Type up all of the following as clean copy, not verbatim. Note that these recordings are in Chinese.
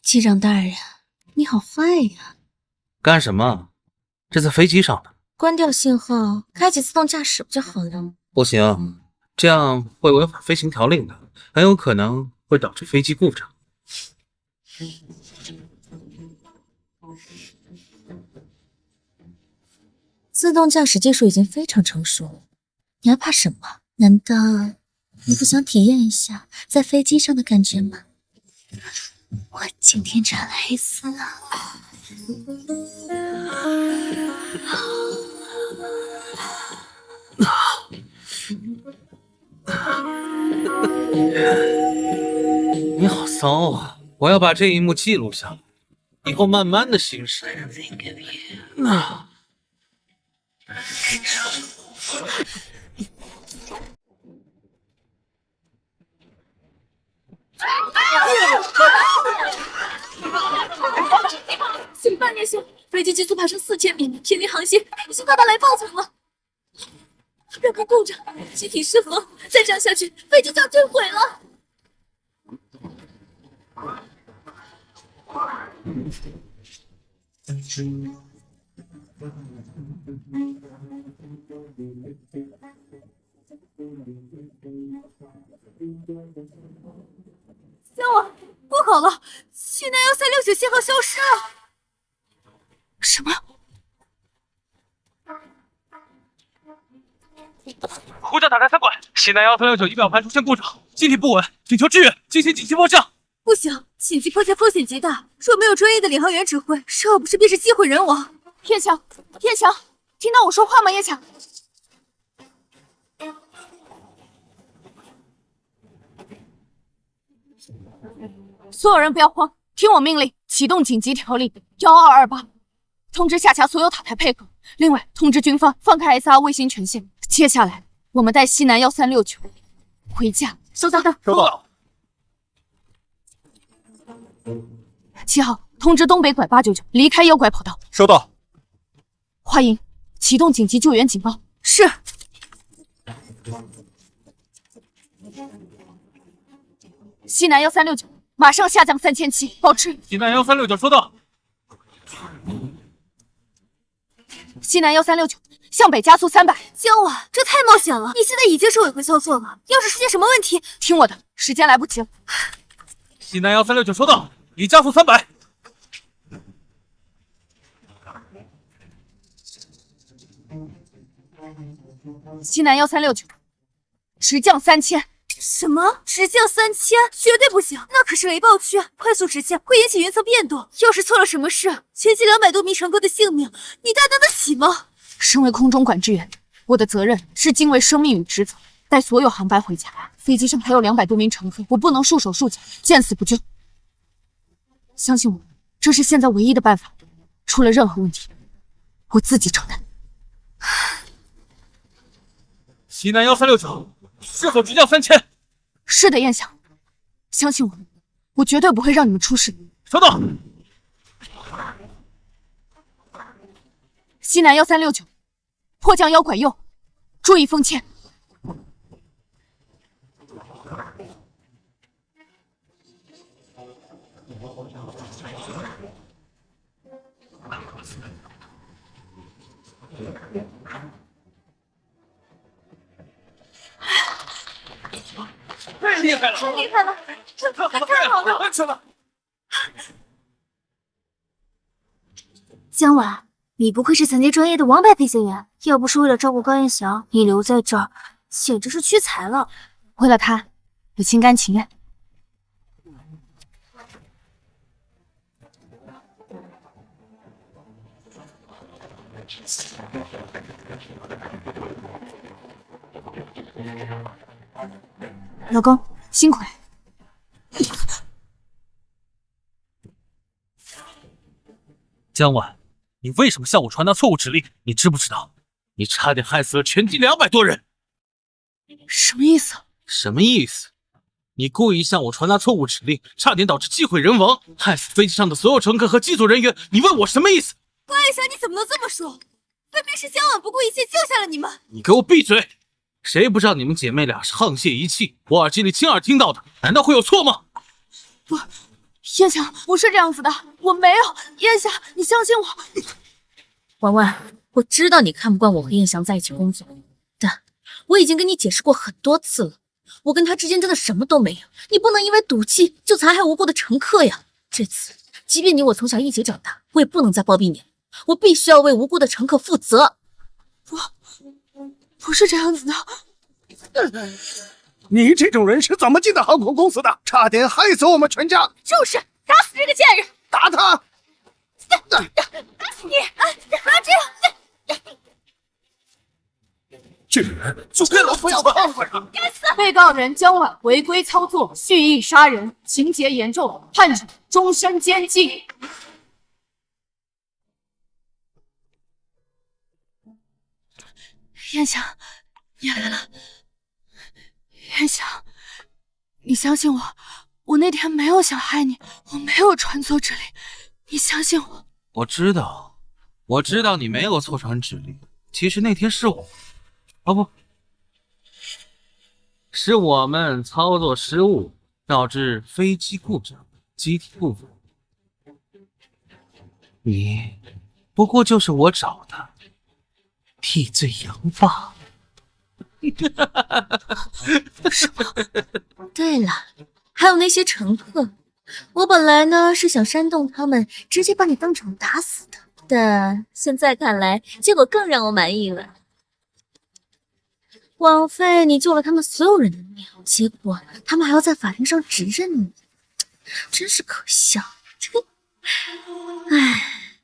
机长大人，你好坏呀！干什么？这在飞机上呢。关掉信号，开启自动驾驶不就好了？不行，这样会违反飞行条令的，很有可能会导致飞机故障。自动驾驶技术已经非常成熟了，你还怕什么？难道你不想体验一下在飞机上的感觉吗？我今天就要来一次了。你好骚啊！我要把这一幕记录下来，以后慢慢的行驶。请半年兄，飞机极速爬升4000米，偏离航线，已经到达来报层了。软控故障，机体失衡，再这样下去，飞机就要坠毁了。小婉，不好了，西南1369信号消失了。什么？呼叫打开3管，西南1369仪表盘出现故障，机体不稳，请求支援，进行紧急迫降。不行，紧急迫降风险极大，若没有专业的领航员指挥，稍不慎便是机毁人亡。叶强，叶强，听到我说话吗？叶强。所有人不要慌，听我命令，启动紧急条令1228，通知下辖所有塔台配合。另外，通知军方放开 SR 卫星权限。接下来，我们带西南1369回家。收到。收到。7号，通知东北拐899离开右拐跑道。收到。华营，启动紧急救援警报。是。西南1369，马上下降3700，保持。西南1369收到。西南1369，向北加速300。江婉，这太冒险了！你现在已经是违规操作了，要是出现什么问题，听我的，时间来不及了。西南1369收到，已加速300。西南1369，直降3000。什么？直降3000？绝对不行，那可是雷暴区，快速直降会引起云层变动，要是错了什么事，前进200多名乘客的性命，你担当得起吗？身为空中管制员，我的责任是敬畏生命与职责，带所有航班回家。飞机上还有200多名乘客，我不能束手束脚，见死不救。相信我，这是现在唯一的办法。出了任何问题，我自己承担。西南1369，是否直降3000？是的，燕翔，相信我，我绝对不会让你们出事。收到。西南1369，迫降腰拐右，注意风切。太厉害了！太厉害了！太好了！安全了。江婉，你不愧是层级专业的王牌飞行员，要不是为了照顾高彦翔，你留在这儿简直是屈才了。为了他，我心甘情愿。老公，辛苦了。江婉，你为什么向我传达错误指令？你知不知道？你差点害死了全机200多人。什么意思？什么意思？你故意向我传达错误指令，差点导致机毁人亡，害死飞机上的所有乘客和机组人员。你问我什么意思？高彦翔，你怎么能这么说？分明是江婉不顾一切救下了你们。你给我闭嘴！谁不知道你们姐妹俩是沆瀣一气？我耳机里亲耳听到的，难道会有错吗？不，燕翔，不是这样子的，我没有。燕翔，你相信我。婉婉，我知道你看不惯我和燕翔在一起工作，但我已经跟你解释过很多次了，我跟他之间真的什么都没有，你不能因为赌气就残害无辜的乘客呀。这次，即便你我从小一起长大，我也不能再包庇你了，我必须要为无辜的乘客负责。不是这样子的。你这种人是怎么进的航空公司的？差点害死我们全家！就是打死这个贱人！打他！打死你！不要这样！这个人就给我不要放过他！该死！被告人江婉违规操作，蓄意杀人，情节严重，判处终身监禁。燕翔，你来了。燕翔，你相信我，我那天没有想害你，我没有传错指令，你相信我。我知道你没有错传指令，其实那天是我，哦不，是我们操作失误，导致飞机故障，机体不稳。你不过就是我找的替罪羊罢。什么？对了，还有那些乘客，我本来呢是想煽动他们，直接把你当场打死的，但现在看来，结果更让我满意了。枉费你救了他们所有人的命，结果他们还要在法庭上指认你，真是可笑。唉，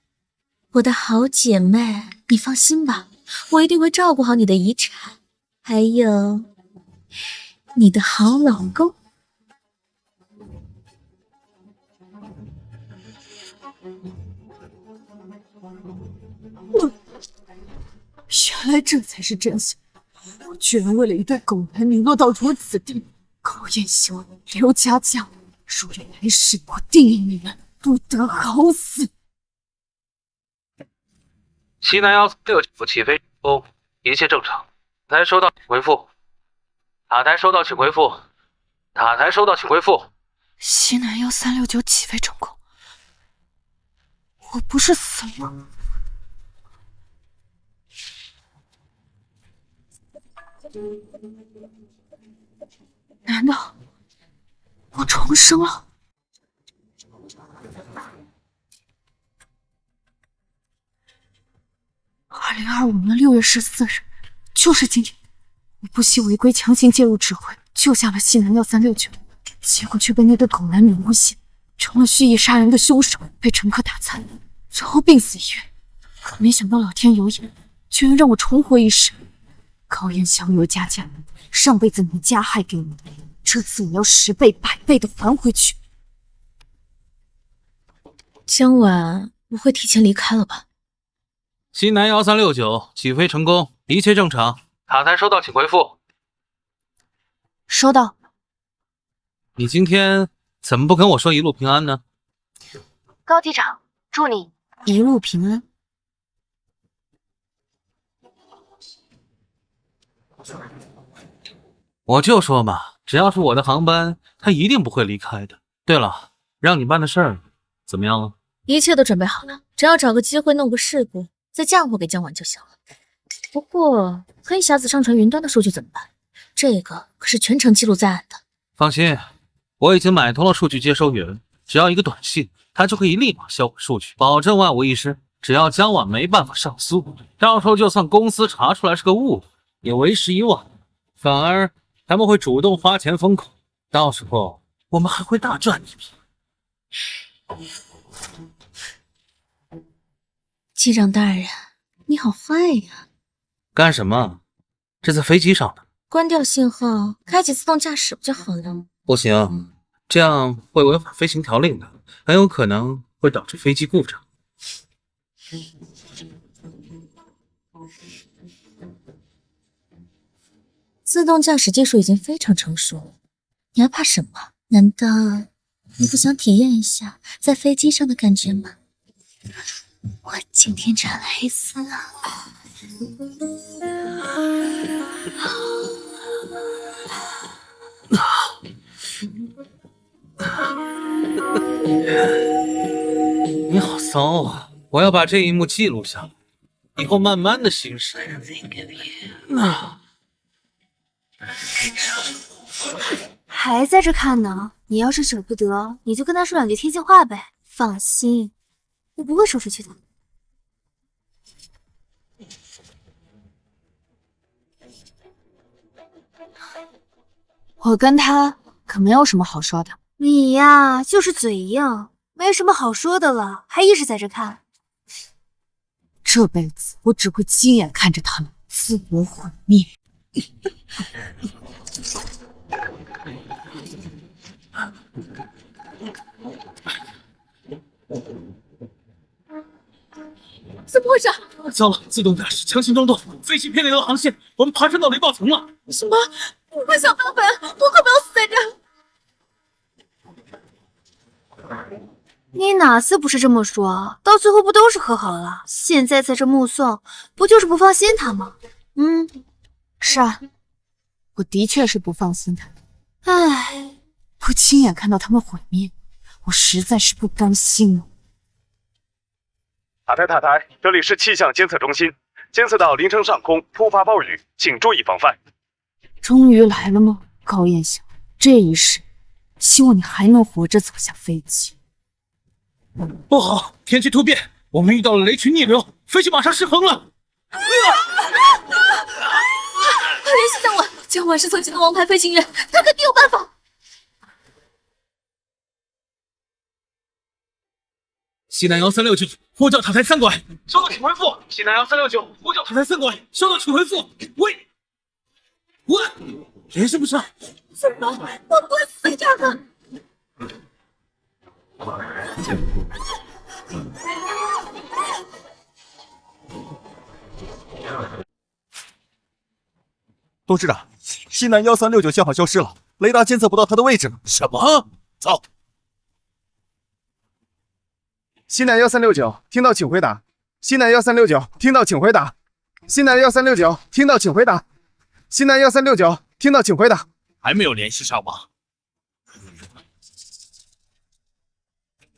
我的好姐妹，你放心吧，我一定会照顾好你的遗产。还有你的好老公。原来这才是真相，我居然为了一对狗男女落到如此地步。高彦修、刘佳佳，如有来世，我定令你们不得好死。西南146机起飞成功，一切正常。塔台收到，请回复。塔台收到，请回复。塔台收到，请回复。西南1369起飞成功，我不是死了？难道我重生了？2025年6月14日，就是今天，我不惜违规强行介入指挥，救下了西南1369，结果却被那对狗男女诬陷，成了蓄意杀人的凶手，被乘客打残，最后病死医院。可没想到老天有眼，居然让我重活一世。高彦逍遥佳佳，上辈子你加害给我，这次我要10倍100倍的还回去。江晚不会提前离开了吧？西南1369起飞成功，一切正常。塔台收到，请回复。收到。你今天怎么不跟我说一路平安呢？高机长，祝你一路平安。我就说嘛，只要是我的航班，他一定不会离开的。对了，让你办的事儿怎么样了？一切都准备好了，只要找个机会弄个事故，再嫁祸给江晚就行了。不过黑匣子上传云端的数据怎么办？这个可是全程记录在案的。放心，我已经买通了数据接收员，只要一个短信，他就可以立马销毁数据，保证万无一失。只要江晚没办法上诉，到时候就算公司查出来是个误，也为时已晚。反而他们会主动花钱封口，到时候我们还会大赚一笔。机长大人，你好坏呀！干什么？这在飞机上呢。关掉信号，开启自动驾驶不就好了？不行，这样会违反飞行条令的，很有可能会导致飞机故障。自动驾驶技术已经非常成熟了，你还怕什么？难道你不想体验一下在飞机上的感觉吗？我今天这来死了！你好骚啊！我要把这一幕记录下来，以后慢慢的欣赏。还在这看呢？你要是舍不得，你就跟他说两句贴心话呗。放心，我不会说出去的。我跟他可没有什么好说的。你呀，就是嘴硬，没什么好说的了，还一直在这看。这辈子我只会亲眼看着他们自我毁灭。怎么回事？糟了，自动驾驶强行撞动，飞机偏离了航线，我们爬升到雷暴层了。什么？你快想办法呀！我可不要死在这儿！你哪次不是这么说？到最后不都是和好了？现在在这目送，不就是不放心他吗？是啊，我的确是不放心他。唉，不亲眼看到他们毁灭，我实在是不甘心了。塔台，这里是气象监测中心，监测到凌晨上空突发暴雨，请注意防范。终于来了吗，高彦翔？这一世，希望你还能活着走下飞机。不好，天气突变，我们遇到了雷群逆流，飞机马上失衡了。快联系江晚，江晚是曾经的王牌飞行员，他肯定有办法。西南1369，呼叫塔台3拐，收到请回复。西南1369，呼叫塔台3拐，收到请回复。喂，联系不上。怎么？我不会死在这儿的。董事长，西南1369信号消失了，雷达监测不到它的位置了。什么？走。西南1369，听到请回答。西南1369，听到请回答。西南1369，听到请回答。西南1369，听到请回答。还没有联系上吗？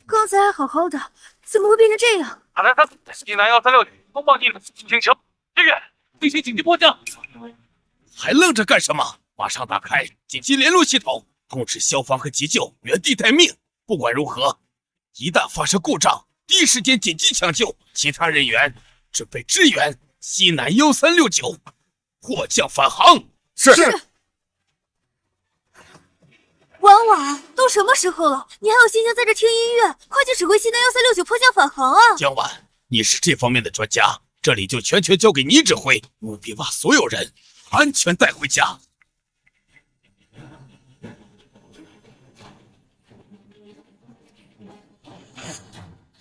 刚才还好好的，怎么会变成这样？塔台3，西南136，通报地址，请求支援，进行紧急迫降。还愣着干什么？马上打开紧急联络系统，通知消防和急救原地待命。不管如何，一旦发生故障，第一时间紧急抢救，其他人员准备支援西南1369，迫降返航。是。婉，都什么时候了，你还有心情在这听音乐？快去指挥西南1369迫降返航啊！江晚，你是这方面的专家，这里就全权交给你指挥，务必把所有人安全带回家。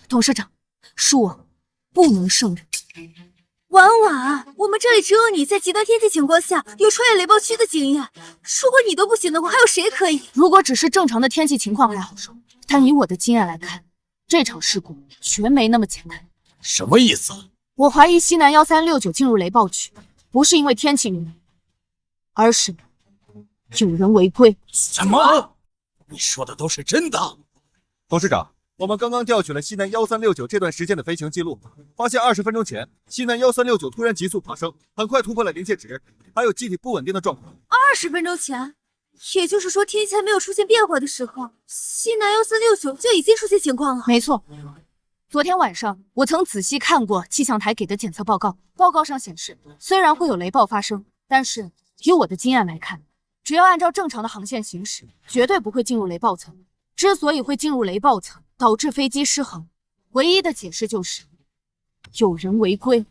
董事长，恕我不能胜任。婉，我们这里只有你在极端天气情况下有穿越雷暴区的经验。如果你都不行的话，还有谁可以？如果只是正常的天气情况还好说，但以我的经验来看，这场事故绝没那么简单。什么意思？我怀疑西南1369进入雷暴区，不是因为天气原因，而是有人违规。什么？你说的都是真的？董事长，我们刚刚调取了西南1369这段时间的飞行记录，发现20分钟前西南1369突然急速爬升，很快突破了临界值，还有机体不稳定的状况。20分钟前，也就是说天气还没有出现变化的时候，西南1369就已经出现情况了。没错，昨天晚上我曾仔细看过气象台给的检测报告，报告上显示，虽然会有雷暴发生，但是以我的经验来看，只要按照正常的航线行驶，绝对不会进入雷暴层。之所以会进入雷暴层，导致飞机失衡，唯一的解释就是有人违规。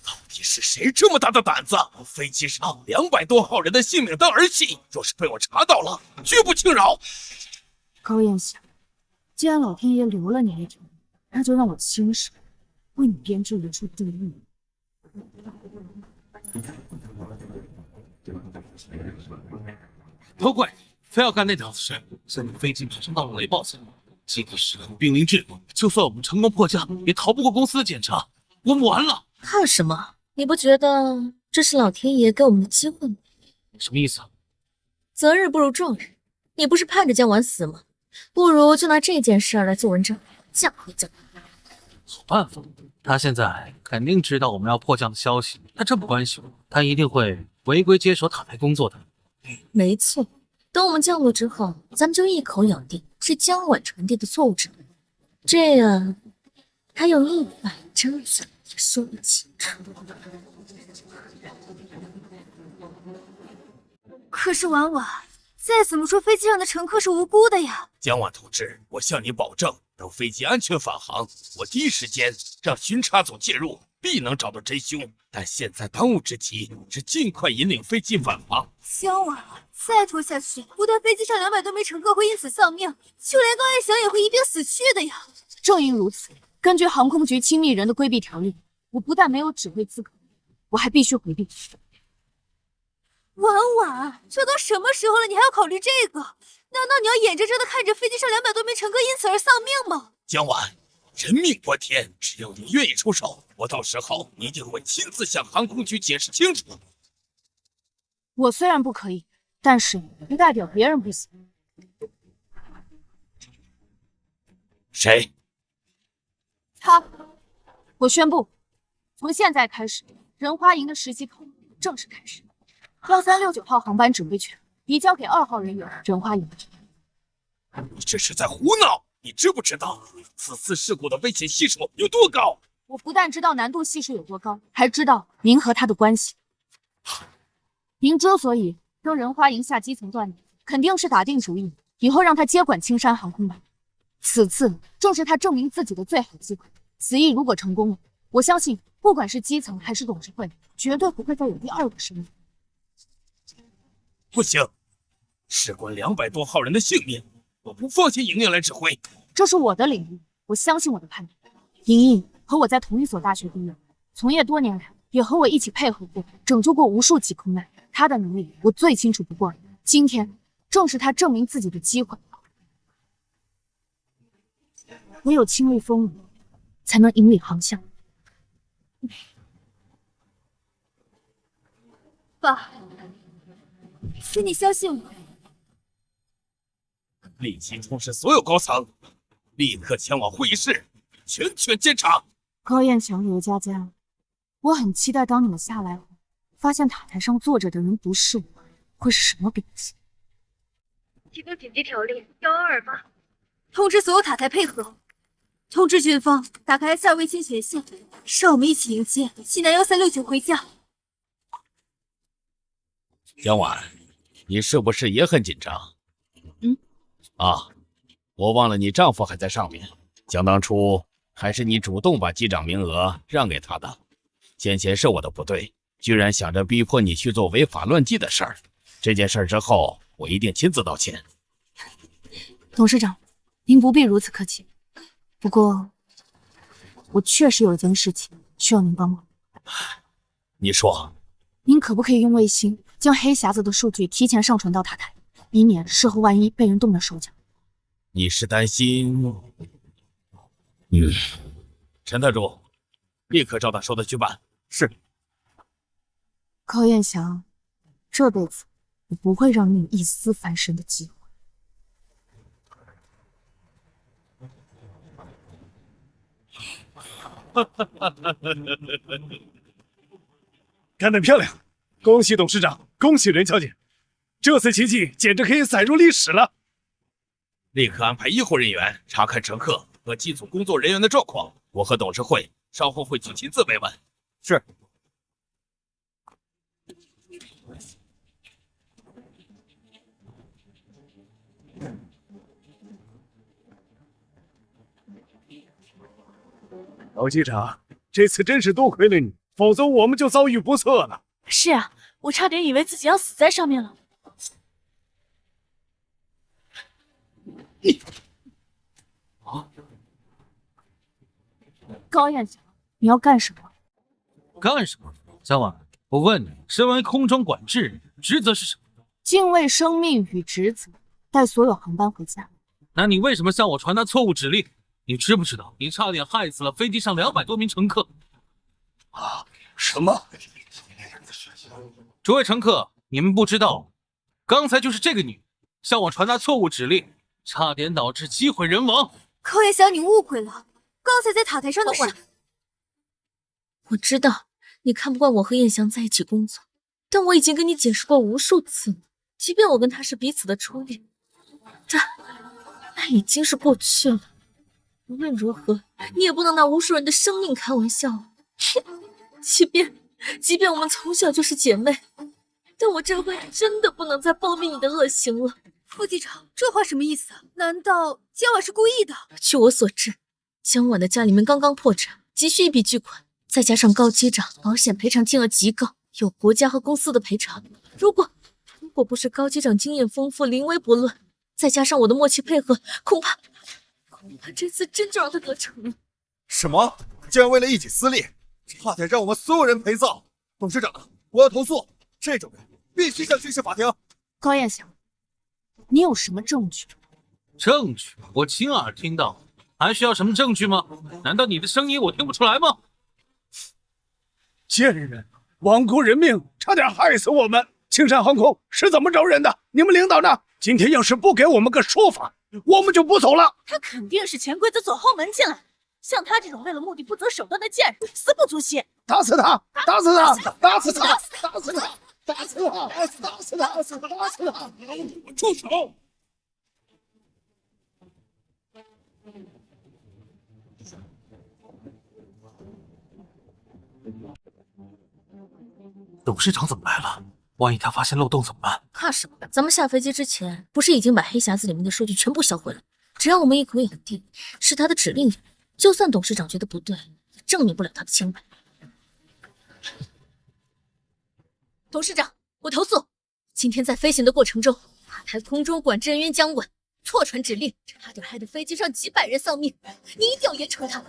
到底是谁这么大的胆子？飞机上200多号人的性命当儿戏，若是被我查到了，绝不轻饶。高彦翔，既然老天爷留了你一条，那就让我亲手为你编织一处地狱。都怪你，非要干那条子事，所以飞机马上到了雷暴层，机体失衡，濒临坠落。就算我们成功迫降，也逃不过公司的检查，我们完了。怕什么？你不觉得这是老天爷给我们的机会吗？什么意思？择日不如撞日，你不是盼着江晚死吗？不如就拿这件事来做文章，降回降。好办法，他现在肯定知道我们要迫降的消息，他这么关心我，他一定会违规接手塔台工作的。没错，等我们降落之后，咱们就一口咬定是江晚传递的错误指令，这样还有100张嘴也说不清楚。可是婉婉，再怎么说飞机上的乘客是无辜的呀。江晚同志，我向你保证，等飞机安全返航，我第一时间让巡查组介入，必能找到真凶。但现在当务之急是尽快引领飞机返航。江婉，再拖下去，不但飞机上200多名乘客会因此丧命，就连高彦翔也会一并死去的呀。正因如此，根据航空局亲密人的规避条例，我不但没有指挥资格，我还必须回避。婉婉，这都什么时候了，你还要考虑这个？难道你要眼睁睁的看着飞机上200多名乘客因此而丧命吗？江晚，人命关天，只要你愿意出手，我到时候一定会亲自向航空局解释清楚。我虽然不可以，但是不代表别人不行。谁？他。我宣布，从现在开始，仁花营的实习考核正式开始。1369号航班指挥权移交给2号人员仁花营。你这是在胡闹！你知不知道此次事故的危险系数有多高？我不但知道难度系数有多高，还知道您和他的关系。您之所以让仁花营下基层锻炼，肯定是打定主意以后让他接管青山航空吧。此次正是他证明自己的最好机会。此役如果成功了，我相信不管是基层还是董事会，绝对不会再有第2个声音。不行，事关200多号人的性命，我不放心莹莹来指挥。这是我的领域，我相信我的判断。莹莹和我在同一所大学毕业，从业多年来，也和我一起配合过，拯救过无数起空难。她的能力我最清楚不过了，今天正是她证明自己的机会。唯有亲历风雨，才能引领航向。爸，请你相信我。立即通知所有高层，立刻前往会议室，全权监察。高彦翔、刘佳佳，我很期待当你们下来后，发现塔台上坐着的人不是我，会是什么表现？提供紧急条例1228，通知所有塔台配合，通知军方打开下卫星权限，让我们一起迎接西南1369回家。江晚，你是不是也很紧张？我忘了你丈夫还在上面。想当初还是你主动把机长名额让给他的，先前是我的不对，居然想着逼迫你去做违法乱纪的事儿。这件事之后，我一定亲自道歉。董事长，您不必如此客气。不过，我确实有一件事情需要您帮忙。你说，您可不可以用卫星将黑匣子的数据提前上传到塔台，以免事后万一被人动了手脚？你是担心？陈特助，立刻照他说的去办。是。高彦翔，这辈子我不会让你一丝翻身的机会。干得漂亮！恭喜董事长，恭喜任小姐，这次奇迹简直可以载入历史了。立刻安排医护人员查看乘客和机组工作人员的状况。我和董事会稍后会去亲自慰问。是。老机长，这次真是多亏了你，否则我们就遭遇不测了。是啊，我差点以为自己要死在上面了。高彦翔，你要干什么？干什么？江晚，我问你，身为空中管制人，职责是什么？敬畏生命与职责，带所有航班回家。那你为什么向我传达错误指令？你知不知道，你差点害死了飞机上200多名乘客？什么？诸位乘客，你们不知道，刚才就是这个女向我传达错误指令，差点导致机毁人亡。高彦祥，你误会了，刚才在塔台上的话。我知道你看不惯我和燕翔在一起工作，但我已经跟你解释过无数次了，即便我跟他是彼此的初恋，但那已经是过去了。无论如何，你也不能拿无数人的生命开玩笑。即便我们从小就是姐妹，但我这回真的不能再包庇你的恶行了。副机长，这话什么意思啊？难道江晚是故意的？据我所知，江晚的家里面刚刚破产，急需一笔巨款，再加上高机长保险赔偿金额极高，有国家和公司的赔偿。如果不是高机长经验丰富，临危不乱，再加上我的默契配合，恐怕这次真就让他得逞了。什么？竟然为了一己私利，差点让我们所有人陪葬！董事长，我要投诉，这种人必须向军事法庭。高彦祥，你有什么证据？证据？我亲耳听到，还需要什么证据吗？难道你的声音我听不出来吗？贱人，罔顾人命，差点害死我们！青山航空是怎么着人的？你们领导呢？今天要是不给我们个说法，我们就不走了。他肯定是潜规则走后门进来，像他这种为了目的不择手段的贱人，死不足惜。打死他！打死他！打死他！打死他！打死他！打死他！打死他！打死他！我住手！董事长怎么来了？万一他发现漏洞怎么办？怕什么？咱们下飞机之前不是已经把黑匣子里面的数据全部销毁了？只要我们一口咬定是他的指令人，就算董事长觉得不对，也证明不了他的清白。董事长，我投诉，今天在飞行的过程中，塔台空中管制人员江晚错传指令，差点害得飞机上几百人丧命，你一定要严惩他。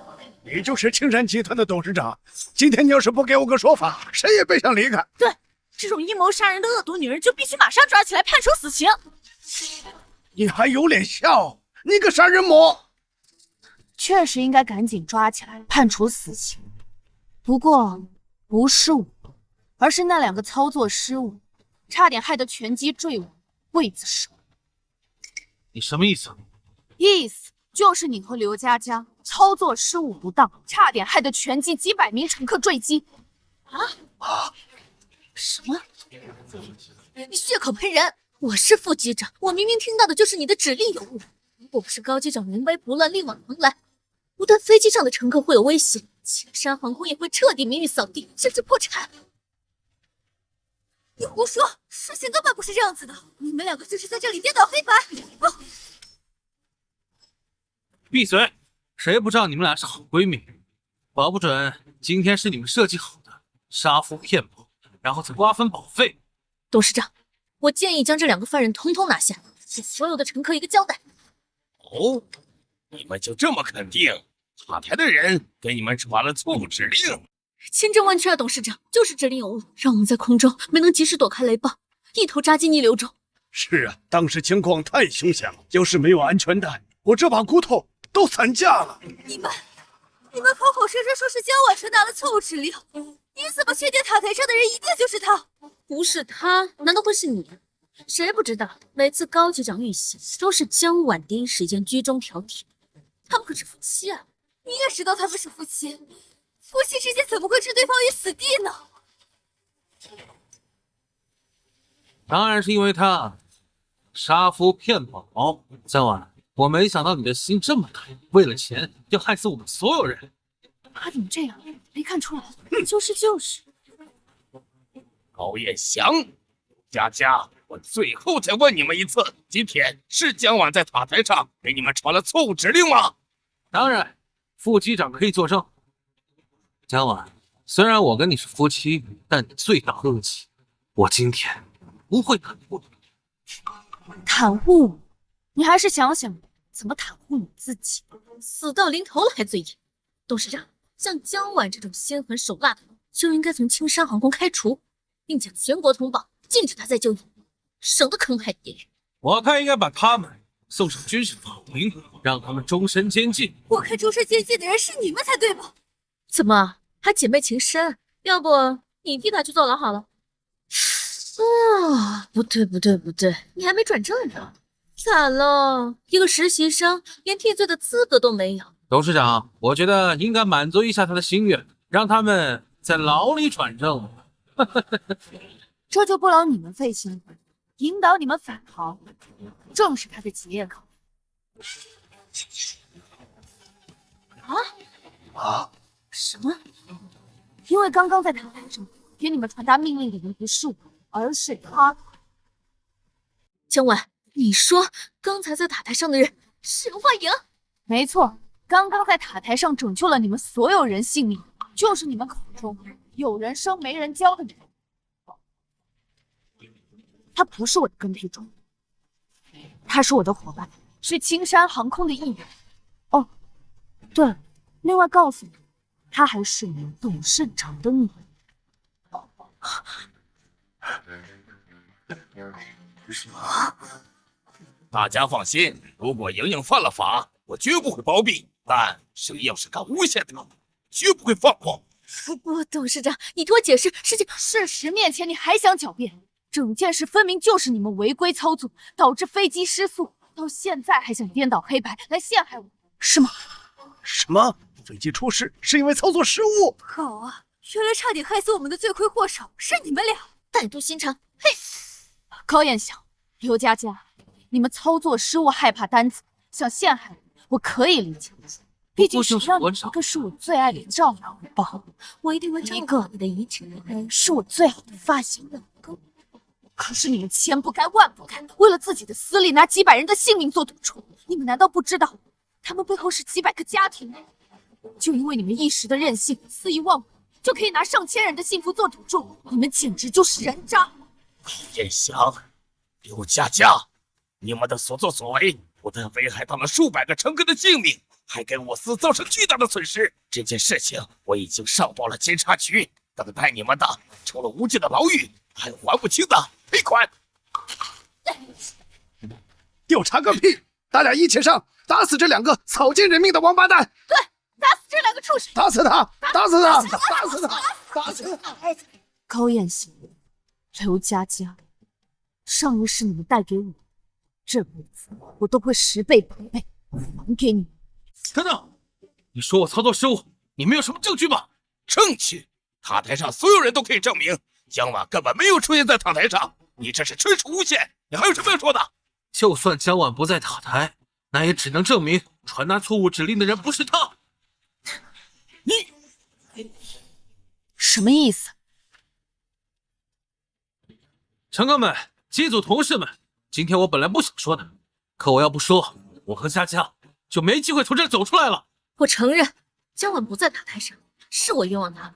你就是青山集团的董事长，今天你要是不给我个说法，谁也别想离开。对，这种阴谋杀人的恶毒女人就必须马上抓起来判处死刑。你还有脸笑？你个杀人魔！确实应该赶紧抓起来判处死刑。不过不是我，而是那2个操作失误，差点害得全机坠亡，刽子手。你什么意思？意思就是你和刘佳佳操作失误不当，差点害得全机几百名乘客坠机。什么？你血口喷人！我是副机长，我明明听到的就是你的指令有误。如果不是高机长临危不乱，力挽狂澜，不但飞机上的乘客会有危险，青山航空也会彻底名誉扫地，甚至破产。你胡说，事情根本不是这样子的，你们2个就是在这里颠倒黑白。闭嘴！谁不知道你们俩是好闺蜜？保不准今天是你们设计好的，杀夫骗婆，然后再瓜分保费。董事长，我建议将这2个犯人统统拿下，给所有的乘客一个交代。哦，你们就这么肯定塔台的人给你们传了错误指令？千真万确啊，董事长，就是指令有误，让我们在空中没能及时躲开雷暴，一头扎进逆流中。是啊，当时情况太凶险了，要是没有安全带，我这把骨头都散架了。你们口口声声说是江晚传达了错误指令，你怎么确定塔台上的人一定就是他？不是他，难道会是你？谁不知道，每次高机长遇袭，都是江晚第一时间居中调停。他们可是夫妻啊！你也知道他们是夫妻，夫妻之间怎么会置对方于死地呢？当然是因为他杀夫骗保。江晚，我没想到你的心这么大，为了钱要害死我们所有人。他怎么这样？没看出来？就是。高彦祥，佳佳，我最后再问你们一次，今天是江晚在塔台上给你们传了错误指令吗？当然，副机长可以作证。江晚，虽然我跟你是夫妻，但你罪大恶极，我今天不会袒护你。袒护？你还是想想怎么袒护你自己。死到临头了还嘴硬。董事长，像江晚这种心狠手辣的人，就应该从青山航空开除，并将全国通报，禁止他再就业，省得坑害别人。我看应该把他们送上军事法庭，让他们终身监禁。我看终身监禁的人是你们才对吧？怎么还姐妹情深？要不你替他去坐牢好了。不对，你还没转正呢。惨了，一个实习生连替罪的资格都没有。董事长，我觉得应该满足一下他的心愿，让他们在牢里转正。这就不劳你们费心了，引导你们反逃，正是他的职业考啊！什么？因为刚刚在谈判上给你们传达命令的人不是我，而是他。江晚，你说刚才在塔台上的人是任花影？没错，刚刚在塔台上拯救了你们所有人性命，就是你们口中有人生没人教的人。他不是我的跟屁虫，他是我的伙伴，是青山航空的一员。哦，对了，另外告诉你，他还是你们董事长的女儿。什么？大家放心，如果莹莹犯了法，我绝不会包庇；但谁要是敢诬陷她，绝不会放过。不，董事长，你替我解释，事实面前你还想狡辩？整件事分明就是你们违规操作，导致飞机失速，到现在还想颠倒黑白来陷害我，是吗？什么？飞机出事是因为操作失误？好啊，原来差点害死我们的罪魁祸首是你们俩，歹毒心肠！嘿，高彦祥、刘佳佳，你们操作失误，害怕单子，想陷害我可以理解。毕竟谁让你一个是我最爱的丈夫吧，我一定会照顾你的一切。是我最好的发型老公。可是你们千不该万不该，为了自己的私利拿几百人的性命做赌注。你们难道不知道，他们背后是几百个家庭吗？就因为你们一时的任性，肆意妄为，就可以拿上千人的幸福做赌注，你们简直就是人渣！燕翔、刘佳佳，你们的所作所为，不但危害到了数百个乘客的性命，还给我司造成巨大的损失。这件事情我已经上报了监察局，等待你们的除了无尽的牢狱，还有还不清的赔款。调查个屁！大家一起上，打死这两个草菅人命的王八蛋！对，打死这两个畜生！打死他！打死他！打死他！打死他！高彦行、刘佳佳，上一世你们带给我，这辈子我都会10倍100倍还给你们。等等，你说我操作失误，你们有什么证据吗？证据？塔台上所有人都可以证明，江晚根本没有出现在塔台上，你这是纯属诬陷！你还有什么要说的？就算江晚不在塔台，那也只能证明传达错误指令的人不是他。你什么意思？乘客们、机组同事们，今天我本来不想说的，可我要不说，我和佳佳就没机会从这里走出来了。我承认江晚不在塔台上，是我冤枉他们，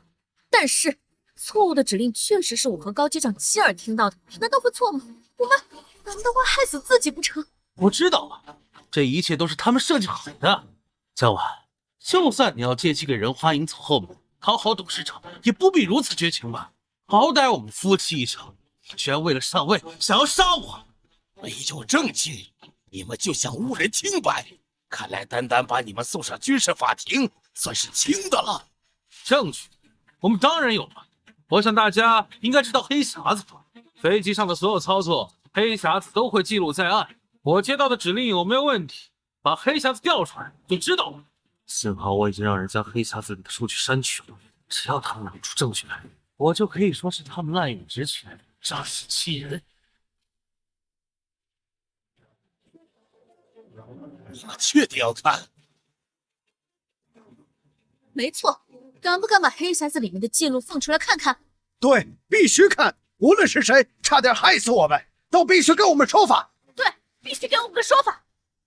但是错误的指令确实是我和高机长亲耳听到的，难道会错吗？我们难道会害死自己不成？我知道了，这一切都是他们设计好的。江晚，就算你要借机给任花影走后门，讨好董事长，也不必如此绝情吧？好歹我们夫妻一场，居然为了上位想要杀我！没有证据，你们就想误人清白？看来单单把你们送上军事法庭算是轻的了。证据，我们当然有了。我想大家应该知道黑匣子吧？飞机上的所有操作，黑匣子都会记录在案。我接到的指令有没有问题，把黑匣子调出来就知道了。幸好我已经让人将黑匣子里的数据删去了，只要他们拿不出证据来，我就可以说是他们滥用职权，仗势欺人。你们确定要看？没错，敢不敢把黑匣子里面的记录放出来看看？对，必须看！无论是谁，差点害死我们，都必须跟我们说法！对，必须给我们个说法！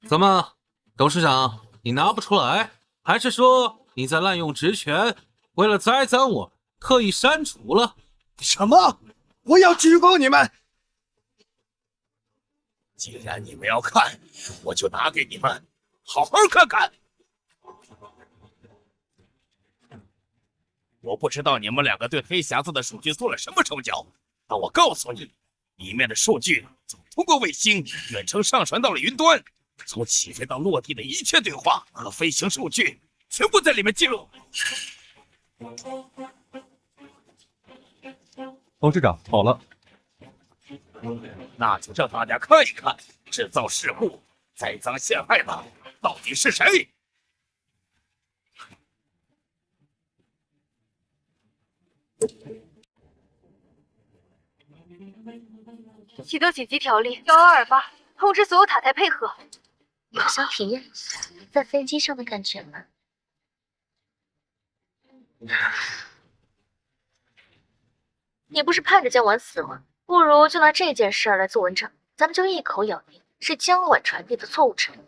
怎么，董事长，你拿不出来？还是说你在滥用职权，为了栽赃我，刻意删除了？什么？我要举报你们！既然你们要看，我就拿给你们，好好看看。我不知道你们两个对黑匣子的数据做了什么手脚，但我告诉你，里面的数据总通过卫星远程上传到了云端，从起飞到落地的一切对话和飞行数据全部在里面记录。董事长，好了。那就让大家看一看，制造事故、栽赃陷害的到底是谁？启动紧急条例1228，通知所有塔台配合。你不想体验一下在飞机上的感觉吗？你不是盼着江晚死吗？不如就拿这件事来做文章，咱们就一口咬定是江晚传递的错误指令。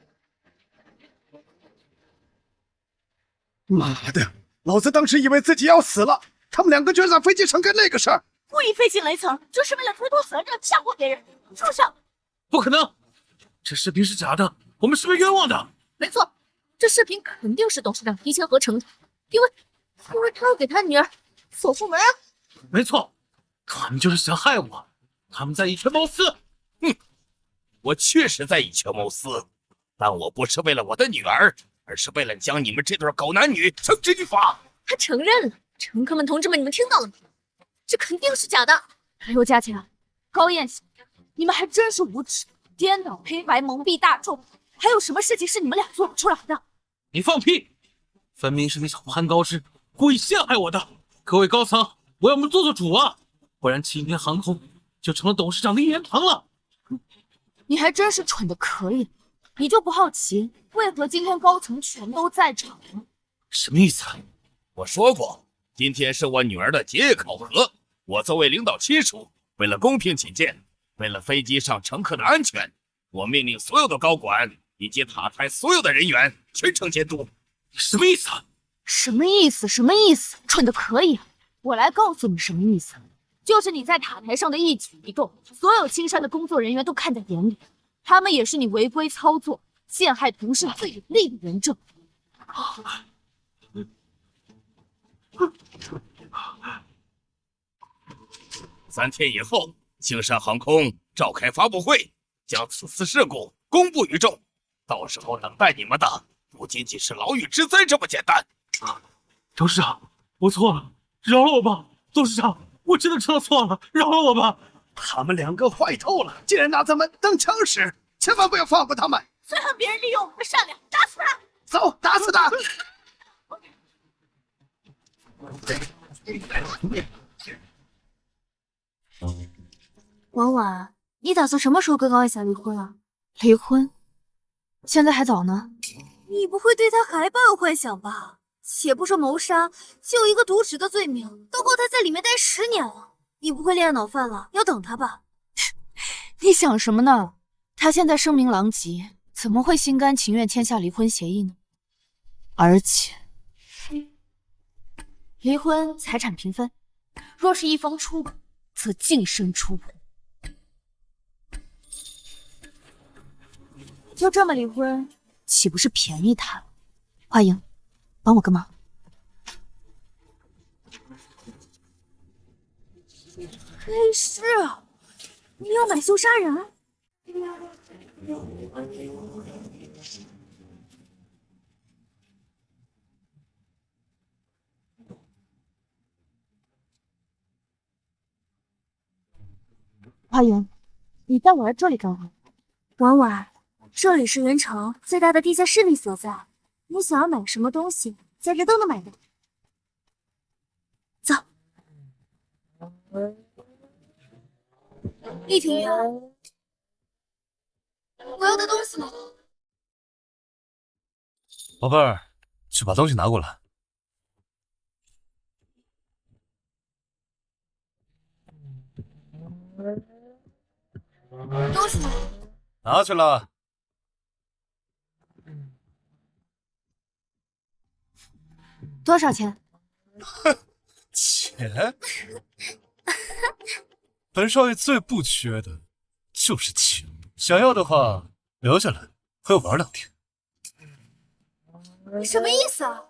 妈的，老子当时以为自己要死了，他们两个居然在飞机上干那个事儿！故意飞进雷层，就是为了推脱责任，吓唬别人，是不是？不可能，这视频是假的，我们是被冤枉的。没错，这视频肯定是董事长提前合成的，因为他要给他女儿锁后门啊。没错，他们就是想害我，他们在以权谋私。我确实在以权谋私，但我不是为了我的女儿，而是为了将你们这对狗男女绳之以法。他承认了，乘客们、同志们，你们听到了吗？这肯定是假的。刘佳佳、高燕喜，你们还真是无耻，颠倒黑白，蒙蔽大众。还有什么事情是你们俩做不出来的？你放屁！分明是那小潘高志故意陷害我的。各位高层，我要我们做主啊，不然晴天航空就成了董事长的一言堂了。你还真是蠢的可以，你就不好奇为何今天高层全都在场呢？什么意思啊？我说过，今天是我女儿的结业考核，我作为领导亲属，为了公平起见，为了飞机上乘客的安全，我命令所有的高管以及塔台所有的人员全程监督。你什么意思啊？什么意思？什么意思？蠢的可以，我来告诉你什么意思。就是你在塔台上的一举一动，所有青山的工作人员都看在眼里，他们也是你违规操作、陷害同事最有力的人证。3天以后，青山航空召开发布会，将此次事故公布于众。到时候等待你们的不仅仅是牢狱之灾这么简单。董事长，我错了，饶了我吧！董事长，我真的知道错了，饶了我吧！他们两个坏透了，竟然拿咱们当枪使，千万不要放过他们！最恨别人利用我们的善良，打死他！走，打死他！婉婉，你打算什么时候跟高一霞离婚啊？离婚？现在还早呢。你不会对他还抱有幻想吧？且不说谋杀，就一个渎职的罪名，都够他在里面待10年了。你不会恋爱脑犯了，要等他吧？你想什么呢？他现在声名狼藉，怎么会心甘情愿签下离婚协议呢？而且，离婚财产平分，若是一方出轨，则净身出户。就这么离婚，岂不是便宜他了？华莹，帮我个忙。黑市，你要买凶杀人？华莹，你带我来这里干嘛？婉婉，这里是云城最大的地下势力所在，你想要买什么东西，在这都能买到。走。厉庭元，我要的东西呢？宝贝儿，去把东西拿过来。东西呢？拿去了。多少钱？钱？本少爷最不缺的就是钱，想要的话留下来和我玩2天。什么意思啊？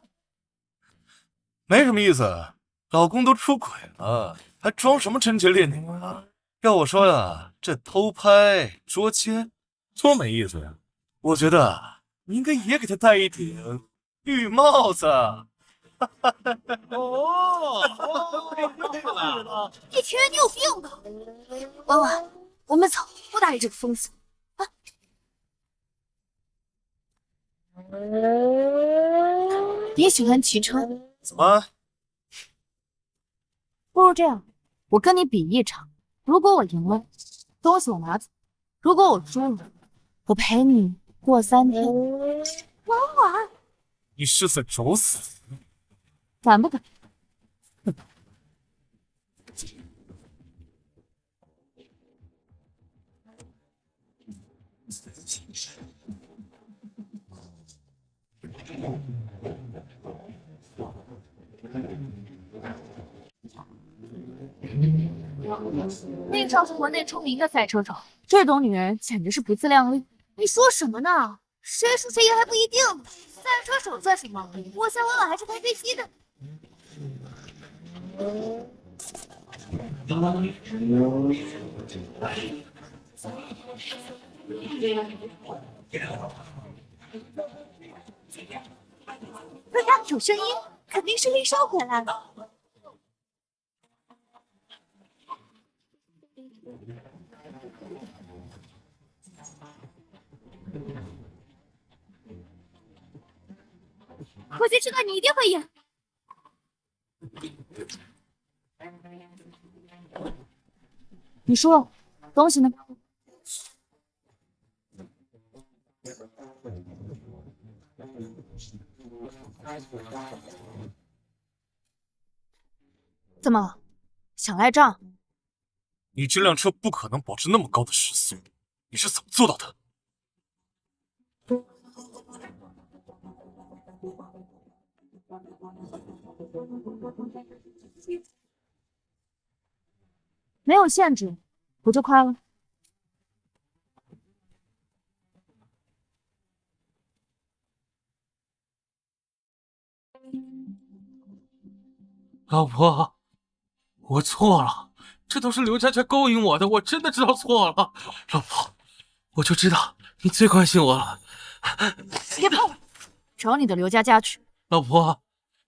没什么意思，老公都出轨了，还装什么贞洁烈女啊？要我说呀，这偷拍、捉奸多没意思呀！我觉得你应该也给他戴一顶绿帽子。厉庭元，你有病吧？婉婉，我们走，不搭理这个疯子。啊，你喜欢骑车？怎么？不如这样，我跟你比一场，如果我赢了，东西我拿走；如果我输了，我陪你过3天。玩玩，你是在找死？敢不敢？宁少是国内出名的赛车手，这种女人简直是不自量力。你说什么呢？谁输谁赢还不一定呢。赛车手算什么？我夏晚晚还是开飞机的。对呀，有声音，肯定是厉少回来了。我就知道你一定会赢。你输了，东西呢？怎么，想赖账？你这辆车不可能保持那么高的时速，你是怎么做到的？没有限制，不就快了？老婆，我错了，这都是刘佳佳勾引我的，我真的知道错了。老婆，我就知道你最关心我了。别碰我，找你的刘佳佳去。老婆，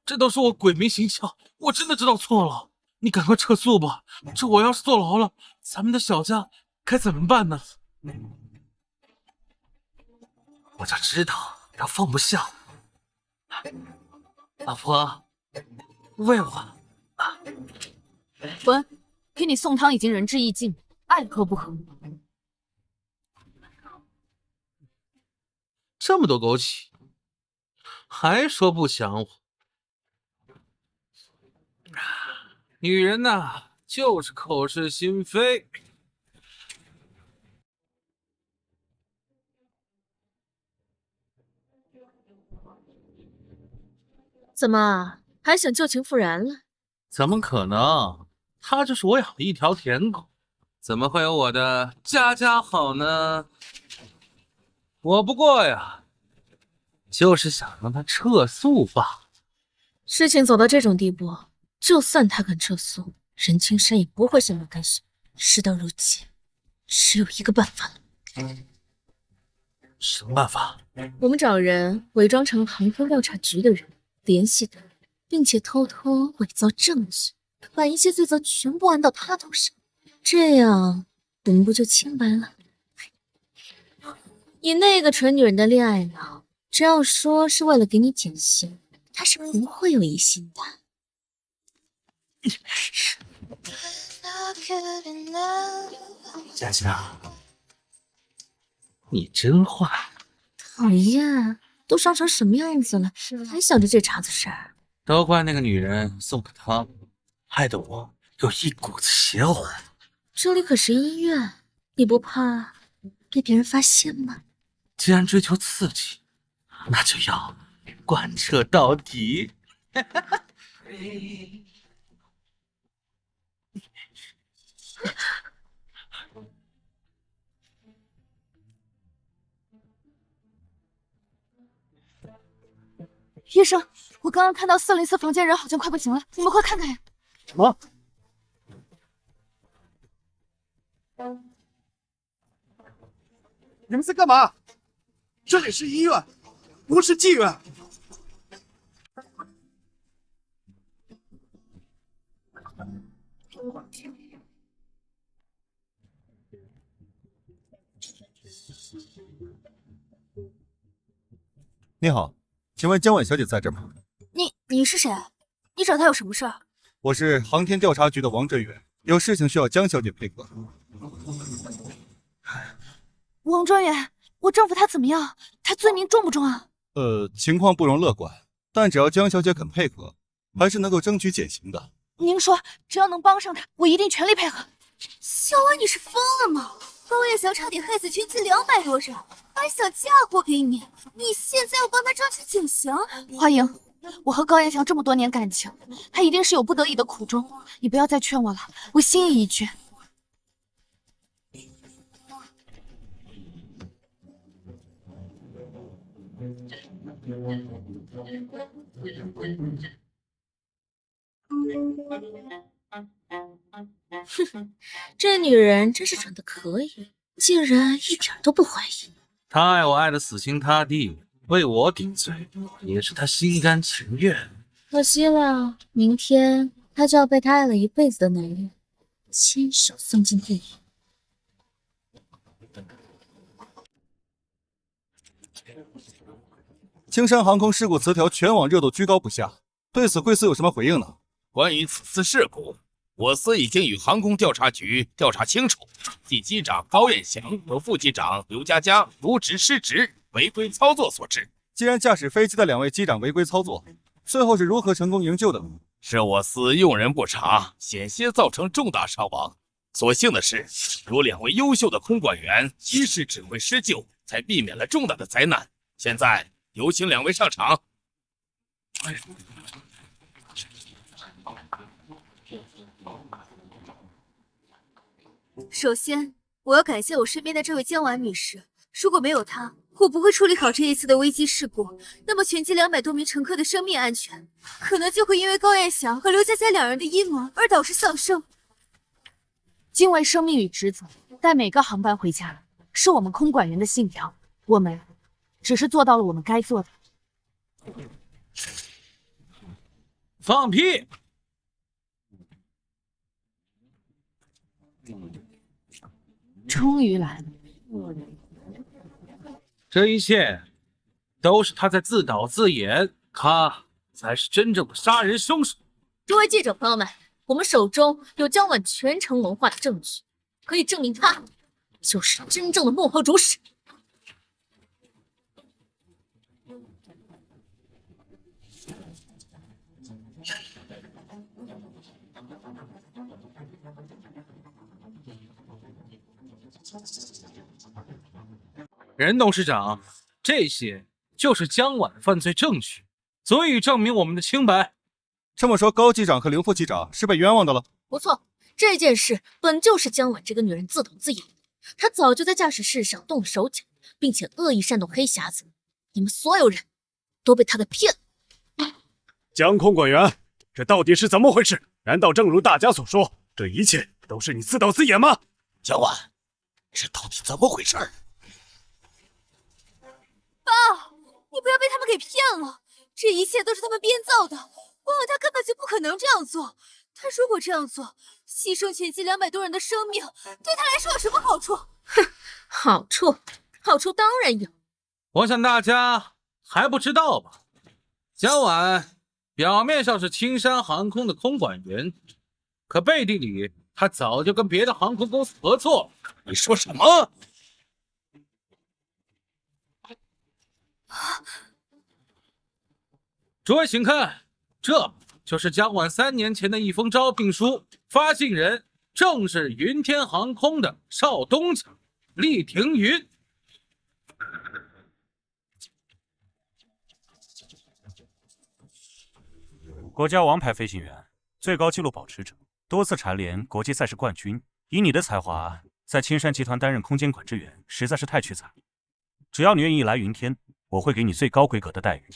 这都是我鬼迷心窍，我真的知道错了。你赶快撤诉吧，这我要是坐牢了，咱们的小家该怎么办呢？我就知道他放不下我。老婆，喂我。滚！给你送汤已经仁至义尽，爱喝不喝。这么多枸杞，还说不想我？女人呐，就是口是心非。怎么还想旧情复燃了？怎么可能？她就是我养的一条舔狗，怎么会有我的佳佳好呢？我不过呀，就是想让她撤诉罢了。事情走到这种地步，就算他肯撤诉，任青山也不会善罢甘休。事到如今，只有一个办法了。什么办法？我们找人伪装成航空调查局的人联系他，并且偷偷伪造证据，把一切罪责全部安到他头上，这样我们不就清白了？以那个蠢女人的恋爱脑，只要说是为了给你减刑，她是不会有疑心的。佳佳，你真坏！讨厌，都伤成什么样子了，还想着这茬子事儿？都怪那个女人送的汤，害得我有一股子邪火。这里可是医院，你不怕被别人发现吗？既然追求刺激，那就要贯彻到底。医生，我刚刚看到404房间人好像快不行了，你们快看看呀！什么？你们在干嘛？这里是医院，不是妓院。你好，请问江婉小姐在这吗？你是谁？你找她有什么事儿？我是航天调查局的王专员，有事情需要江小姐配合。王专员，我丈夫他怎么样？他罪名重不重啊？情况不容乐观，但只要江小姐肯配合，还是能够争取减刑的。您说，只要能帮上他，我一定全力配合。小婉，你是疯了吗？高彦祥差点害死全机200多人，还想嫁祸给你，你现在要帮他争取减刑？华莹，我和高彦祥这么多年感情，他一定是有不得已的苦衷。你不要再劝我了，我心意已决。这女人真是蠢得可以，竟然一点都不怀疑。她爱我爱得死心塌地，为我顶罪，也是她心甘情愿。可惜了，明天她就要被她爱了一辈子的男人亲手送进地狱。青山航空事故词条全网热度居高不下，对此贵司有什么回应呢？关于此次事故，我司已经与航空调查局调查清楚，系机长高彦祥和副机长刘佳佳渎职失职、违规操作所致。既然驾驶飞机的2位机长违规操作，最后是如何成功营救的呢？是我司用人不察，险些造成重大伤亡。所幸的是，有2位优秀的空管员及时指挥施救，才避免了重大的灾难。现在有请2位上场。首先，我要感谢我身边的这位江婉女士，如果没有她，我不会处理好这一次的危机事故，那么全机200多名乘客的生命安全，可能就会因为高彦祥和刘佳佳2人的阴谋而导致丧生。敬畏生命与职责，带每个航班回家，是我们空管员的信条。我们只是做到了我们该做的。放屁！终于来了。这一切都是他在自导自演，他才是真正的杀人凶手。诸位记者朋友们，我们手中有江婉全程文化的证据，可以证明他就是真正的幕后主使。任董事长，这些就是江婉的犯罪证据，足以证明我们的清白。这么说，高机长和刘副机长是被冤枉的了？不错，这件事本就是江婉这个女人自导自演的，她早就在驾驶室上动了手脚，并且恶意煽动黑匣子，你们所有人都被她给骗了。江空管员，这到底是怎么回事？难道正如大家所说，这一切都是你自导自演吗？江婉，这到底怎么回事？爸，你不要被他们给骗了，这一切都是他们编造的。王婉他根本就不可能这样做，他如果这样做，牺牲全机200多人的生命，对他来说有什么好处？哼，好处当然有。我想大家还不知道吧？江婉表面上是青山航空的空管员，可背地里他早就跟别的航空公司合作。你说什么？诸位请看，这就是江婉3年前的一封招聘书，发信人正是云天航空的邵东家厉庭云。国家王牌飞行员，最高纪录保持者，多次蝉联国际赛事冠军。以你的才华，在青山集团担任空间管制员实在是太屈才了。只要你愿意来云天，我会给你最高规格的待遇。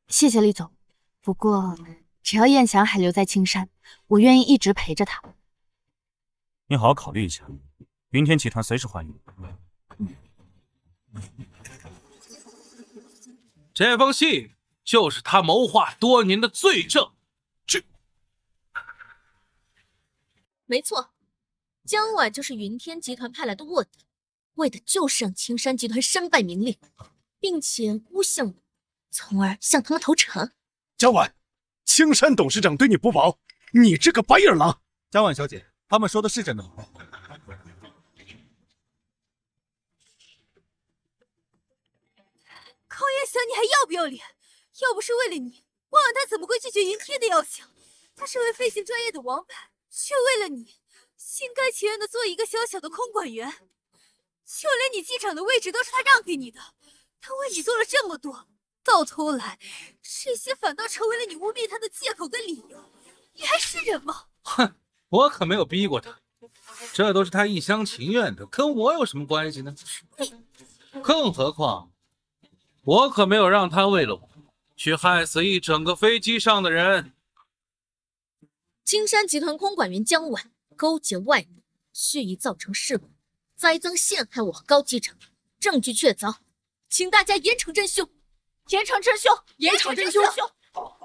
谢谢厉总，不过只要燕翔还留在青山，我愿意一直陪着他。你好好考虑一下，云天集团随时欢迎。这封信就是他谋划多年的罪证。没错，江婉就是云天集团派来的卧底，为的就是让青山集团身败名裂。并且诬陷我，从而向他们投诚。江婉，青山董事长对你不薄，你这个白眼狼！江婉小姐，他们说的是真的吗？高彦翔，你还要不要脸？要不是为了你，忘了他怎么会拒绝云天的邀请？他身为飞行专业的王牌，却为了你，心甘情愿的做一个小小的空管员。就连你机场的位置都是他让给你的，他为你做了这么多，到头来，这些反倒成为了你污蔑他的借口跟理由。你还是人吗？哼，我可没有逼过他，这都是他一厢情愿的，跟我有什么关系呢？更何况，我可没有让他为了我去害死一整个飞机上的人。金山集团空管员江婉勾结外部，蓄意造成事故，栽赃陷害我高机长，证据确凿，请大家严惩真凶！严惩真凶！严惩真凶！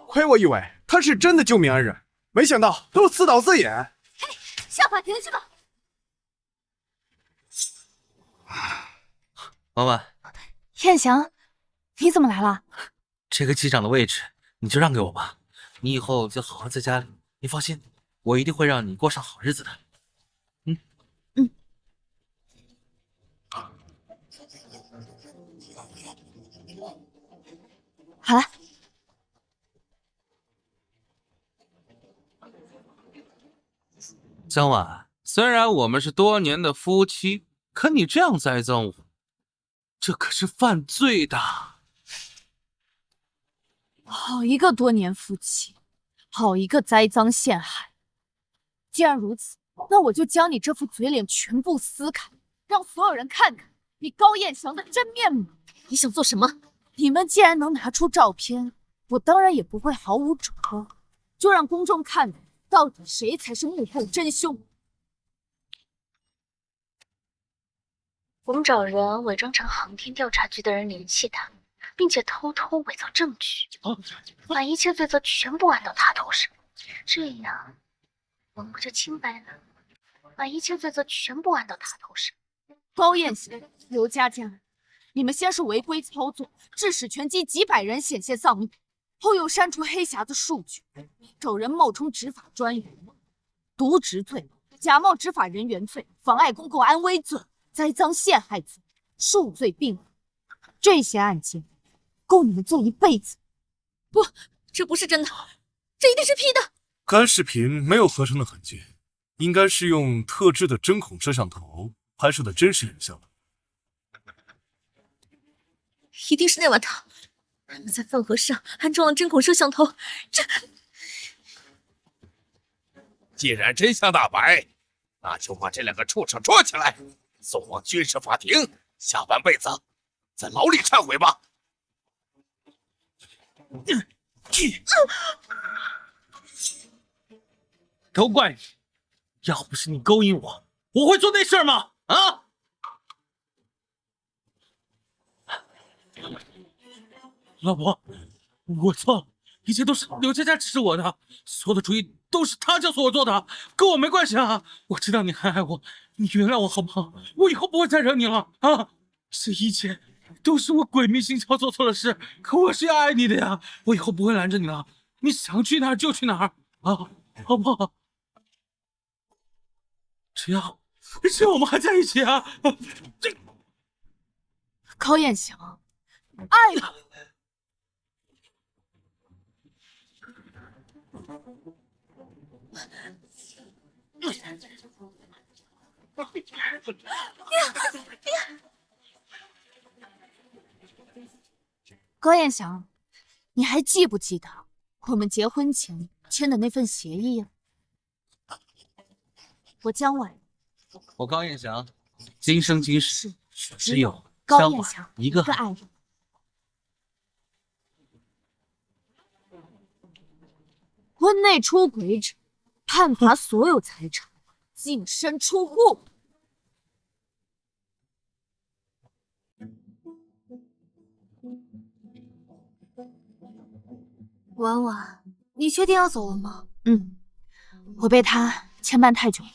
亏我以为他是真的救命恩人，没想到都自导自演。嘿，下法庭去吧。婉婉，燕翔，你怎么来了？这个机长的位置你就让给我吧，你以后就好好在家里。你放心，我一定会让你过上好日子的。好了，江婉，虽然我们是多年的夫妻，可你这样栽赃我，这可是犯罪的。好一个多年夫妻，好一个栽赃陷害。既然如此，那我就将你这副嘴脸全部撕开，让所有人看看你高彦翔的真面目。你想做什么？你们既然能拿出照片，我当然也不会毫无准备，就让公众看看到底谁才是幕后真凶。我们找人伪装成航天调查局的人联系他，并且偷偷伪造证据，把一切罪责全部按到他头上，这样我们不就清白了？把一切罪责全部按到他头上。高彦翔、刘佳佳，你们先是违规操作，致使全机几百人险些丧命，后又删除黑匣子数据，找人冒充执法专员，渎职罪、假冒执法人员罪、妨碍公共安危罪、栽赃陷害罪，数罪并罚。这些案件够你们做一辈子。不，这不是真的，这一定是 P 的。该视频没有合成的痕迹，应该是用特制的针孔摄像头拍摄的真实人像。一定是那碗汤，他们在饭盒上安装了针孔摄像头。这既然真相大白，那就把这两个畜生捉起来，送往军事法庭，下半辈子在牢里忏悔吧。都怪你，要不是你勾引我，我会做那事儿吗？啊！老婆，我错了，一切都是刘佳佳指使我的，所有的主意都是她教唆我做的，跟我没关系啊！我知道你还爱我，你原谅我好不好？我以后不会再惹你了啊！这一切都是我鬼迷心窍做错了事，可我是要爱你的呀！我以后不会拦着你了，你想去哪儿就去哪儿啊，好不好？只要我们还在一起啊！这高彦翔，爱了。高彦翔，你还记不记得我们结婚前签的那份协议呀？我江婉，我高彦翔，今生今世只有高江婉彦翔一个爱人。婚内出轨者，判罚所有财产净身出户。婉婉，你确定要走了吗？我被他牵绊太久了。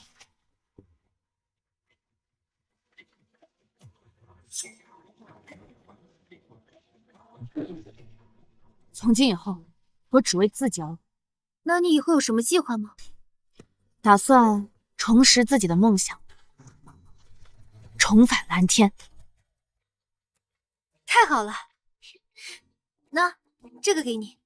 从今以后，我只为自己而活。那你以后有什么计划吗？打算重拾自己的梦想，重返蓝天。太好了，那这个给你。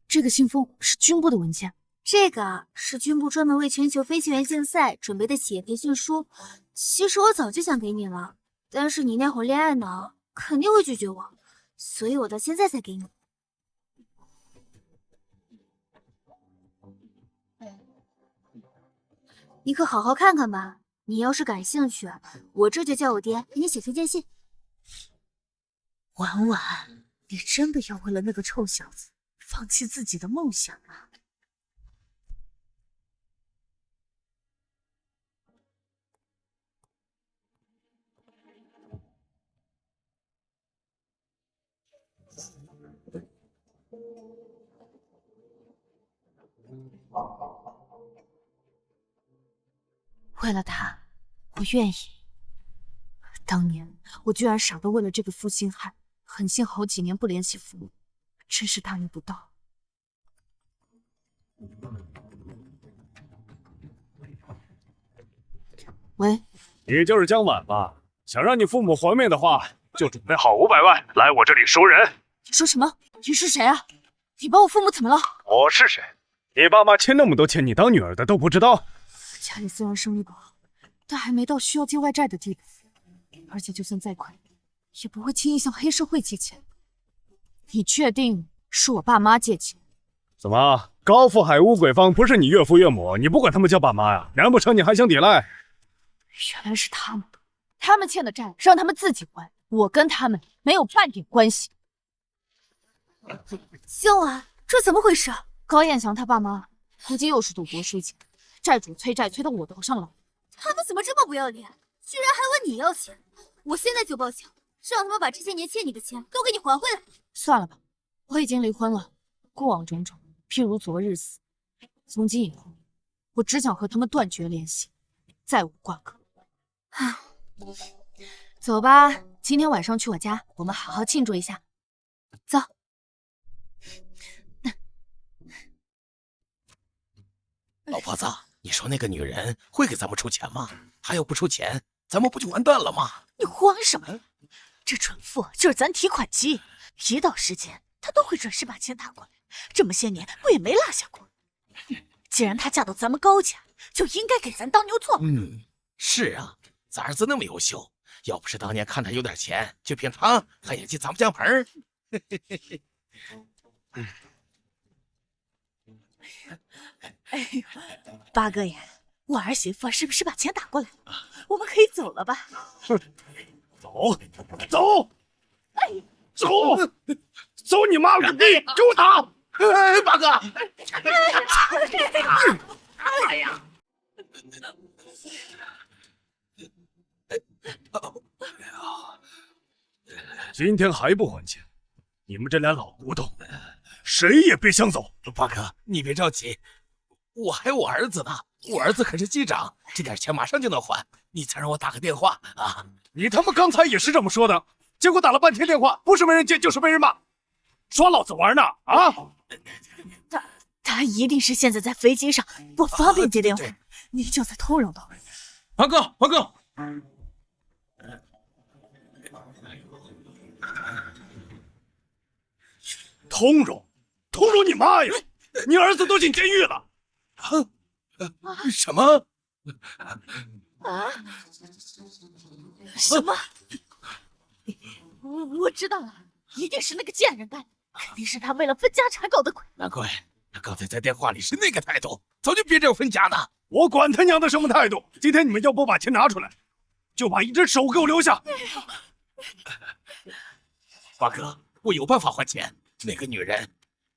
这个信封是军部的文件。这个啊，是军部专门为全球飞行员竞赛准备的企业培训书。其实我早就想给你了，但是你那会儿恋爱脑，肯定会拒绝我，所以我到现在才给你。你可好好看看吧。你要是感兴趣，我这就叫我爹给你写推荐信。婉婉，你真的要为了那个臭小子放弃自己的梦想吗？为了他，我愿意。当年我居然傻到为了这个负心汉，狠心好几年不联系父母，真是大逆不道。喂，你就是江晚吧？想让你父母还命的话，就准备好500万来我这里赎人。你说什么？你是谁啊？你把我父母怎么了？我是谁？你爸妈欠那么多钱，你当女儿的都不知道？家里虽然生意不好，但还没到需要借外债的地步。而且就算再困，也不会轻易向黑社会借钱。你确定是我爸妈借钱？怎么，高富海乌鬼方不是你岳父岳母，你不管他们叫爸妈呀？难不成你还想抵赖？原来是他们，他们欠的债让他们自己还，我跟他们没有半点关系。江晚，这怎么回事？高彦翔他爸妈估计又是赌博输钱，债主催债催到我头上了。他们怎么这么不要脸，居然还问你要钱？我现在就报警，让他们把这些年欠你的钱都给你还回来。算了吧，我已经离婚了，过往种种，譬如昨日死。从今以后，我只想和他们断绝联系，再无瓜葛。走吧，今天晚上去我家，我们好好庆祝一下。走。老婆子，你说那个女人会给咱们出钱吗？她要不出钱，咱们不就完蛋了吗？你慌什么？这准付就是咱提款机，一到时间他都会准时把钱打过来，这么些年不也没落下过。既然她嫁到咱们高家，就应该给咱当牛做马。是啊，咱儿子那么优秀，要不是当年看他有点钱，就凭他还想进咱们家门。哎呦，八哥呀，我儿媳妇是不是把钱打过来了？我们可以走了吧？走，走，走，走你妈了个逼！给我打！八哥，哎呀！今天还不还钱？你们这俩老骨头，谁也别想走！八哥，你别着急，我还有我儿子呢，我儿子可是机长，这点钱马上就能还。你再让我打个电话啊！你他妈刚才也是这么说的，结果打了半天电话，不是没人接就是没人骂，耍老子玩呢啊！他一定是现在在飞机上，不方便接电话。你就在通融的。八哥，八哥。通融你妈呀！你儿子都进监狱了！什么？什么？我知道了，一定是那个贱人干的，肯定是他为了分家产搞的鬼。难怪他刚才在电话里是那个态度，早就憋着要分家呢。我管他娘的什么态度！今天你们要不把钱拿出来，就把一只手给我留下。八哥，我有办法还钱。那个女人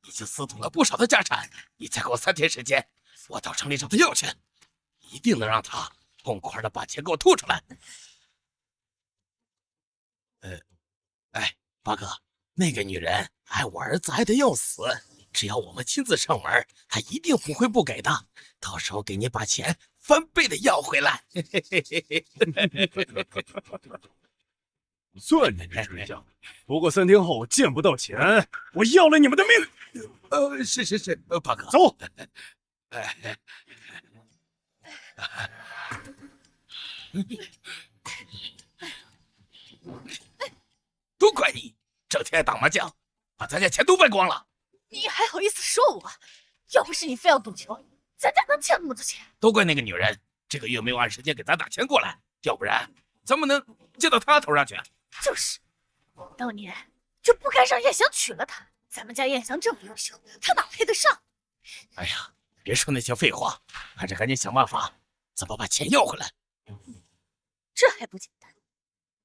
已经私吞了不少的家产，你再给我3天时间，我到城里找她要去，一定能让她痛快的把钱给我吐出来。八哥，那个女人爱我儿子爱得要死，只要我们亲自上门，她一定不会不给的。到时候给你把钱翻倍的要回来。算你这水饺。不过3天后见不到钱，我要了你们的命。是，八哥，走。都怪你，整天爱打麻将，把咱家钱都败光了。你还好意思说我？要不是你非要赌球，咱家能欠那么多钱？都怪那个女人，这个月没有按时间给咱打钱过来，要不然咱们能借到她头上去。就是，我当年就不该让燕翔娶了她。咱们家燕翔这么优秀，他哪配得上？哎呀，别说那些废话，还是赶紧想办法怎么把钱要回来。这还不简单？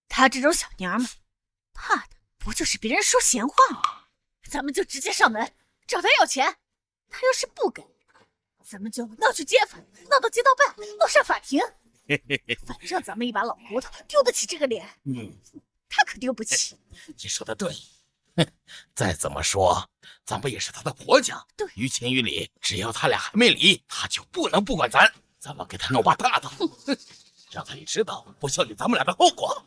她这种小娘们，怕的不就是别人说闲话吗？咱们就直接上门找她要钱，她要是不给，咱们就闹去街坊，闹到街道办，闹上法庭。反正咱们一把老骨头，丢得起这个脸。她可丢不起。你说的对。再怎么说，咱们也是她的婆家，对，于情于理，只要他俩还没离，她就不能不管咱。咱们给她弄把大的，让她也知道不孝敬咱们俩的后果。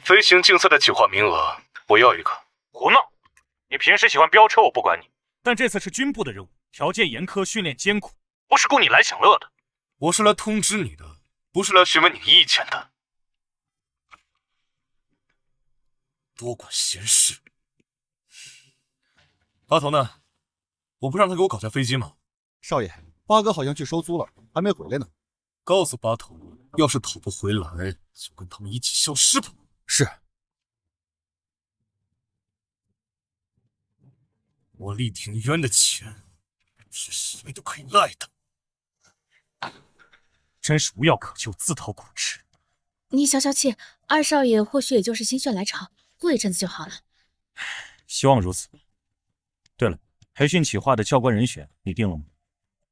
飞行竞赛的企划名额，我要一个。胡闹！你平时喜欢飙车，我不管你，但这次是军部的任务，条件严苛，训练艰苦，不是供你来享乐的。我是来通知你的，不是来询问你的意见的。多管闲事。阿头呢？我不让他给我搞架飞机吗？少爷，八哥好像去收租了，还没回来呢。告诉八头，要是讨不回来，就跟他们一起消失吧。是。我厉廷渊的钱，是谁都可以赖的。真是无药可救，自讨苦吃。你消消气，二少爷或许也就是心血来潮，过一阵子就好了。希望如此。对了，培训企划的教官人选你定了吗？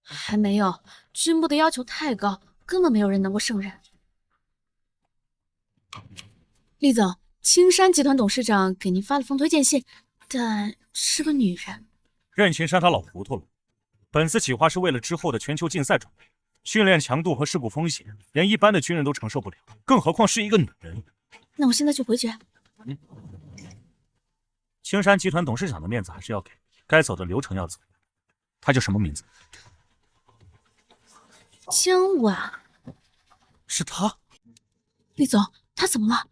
还没有，军部的要求太高，根本没有人能够胜任。厉总，青山集团董事长给您发了封推荐信，但是个女人。任青山他老糊涂了。本次企划是为了之后的全球竞赛准备，训练强度和事故风险，连一般的军人都承受不了，更何况是一个女人。那我现在就回绝。青山集团董事长的面子还是要给，该走的流程要走。他叫什么名字？江晚。是他。厉总，他怎么了？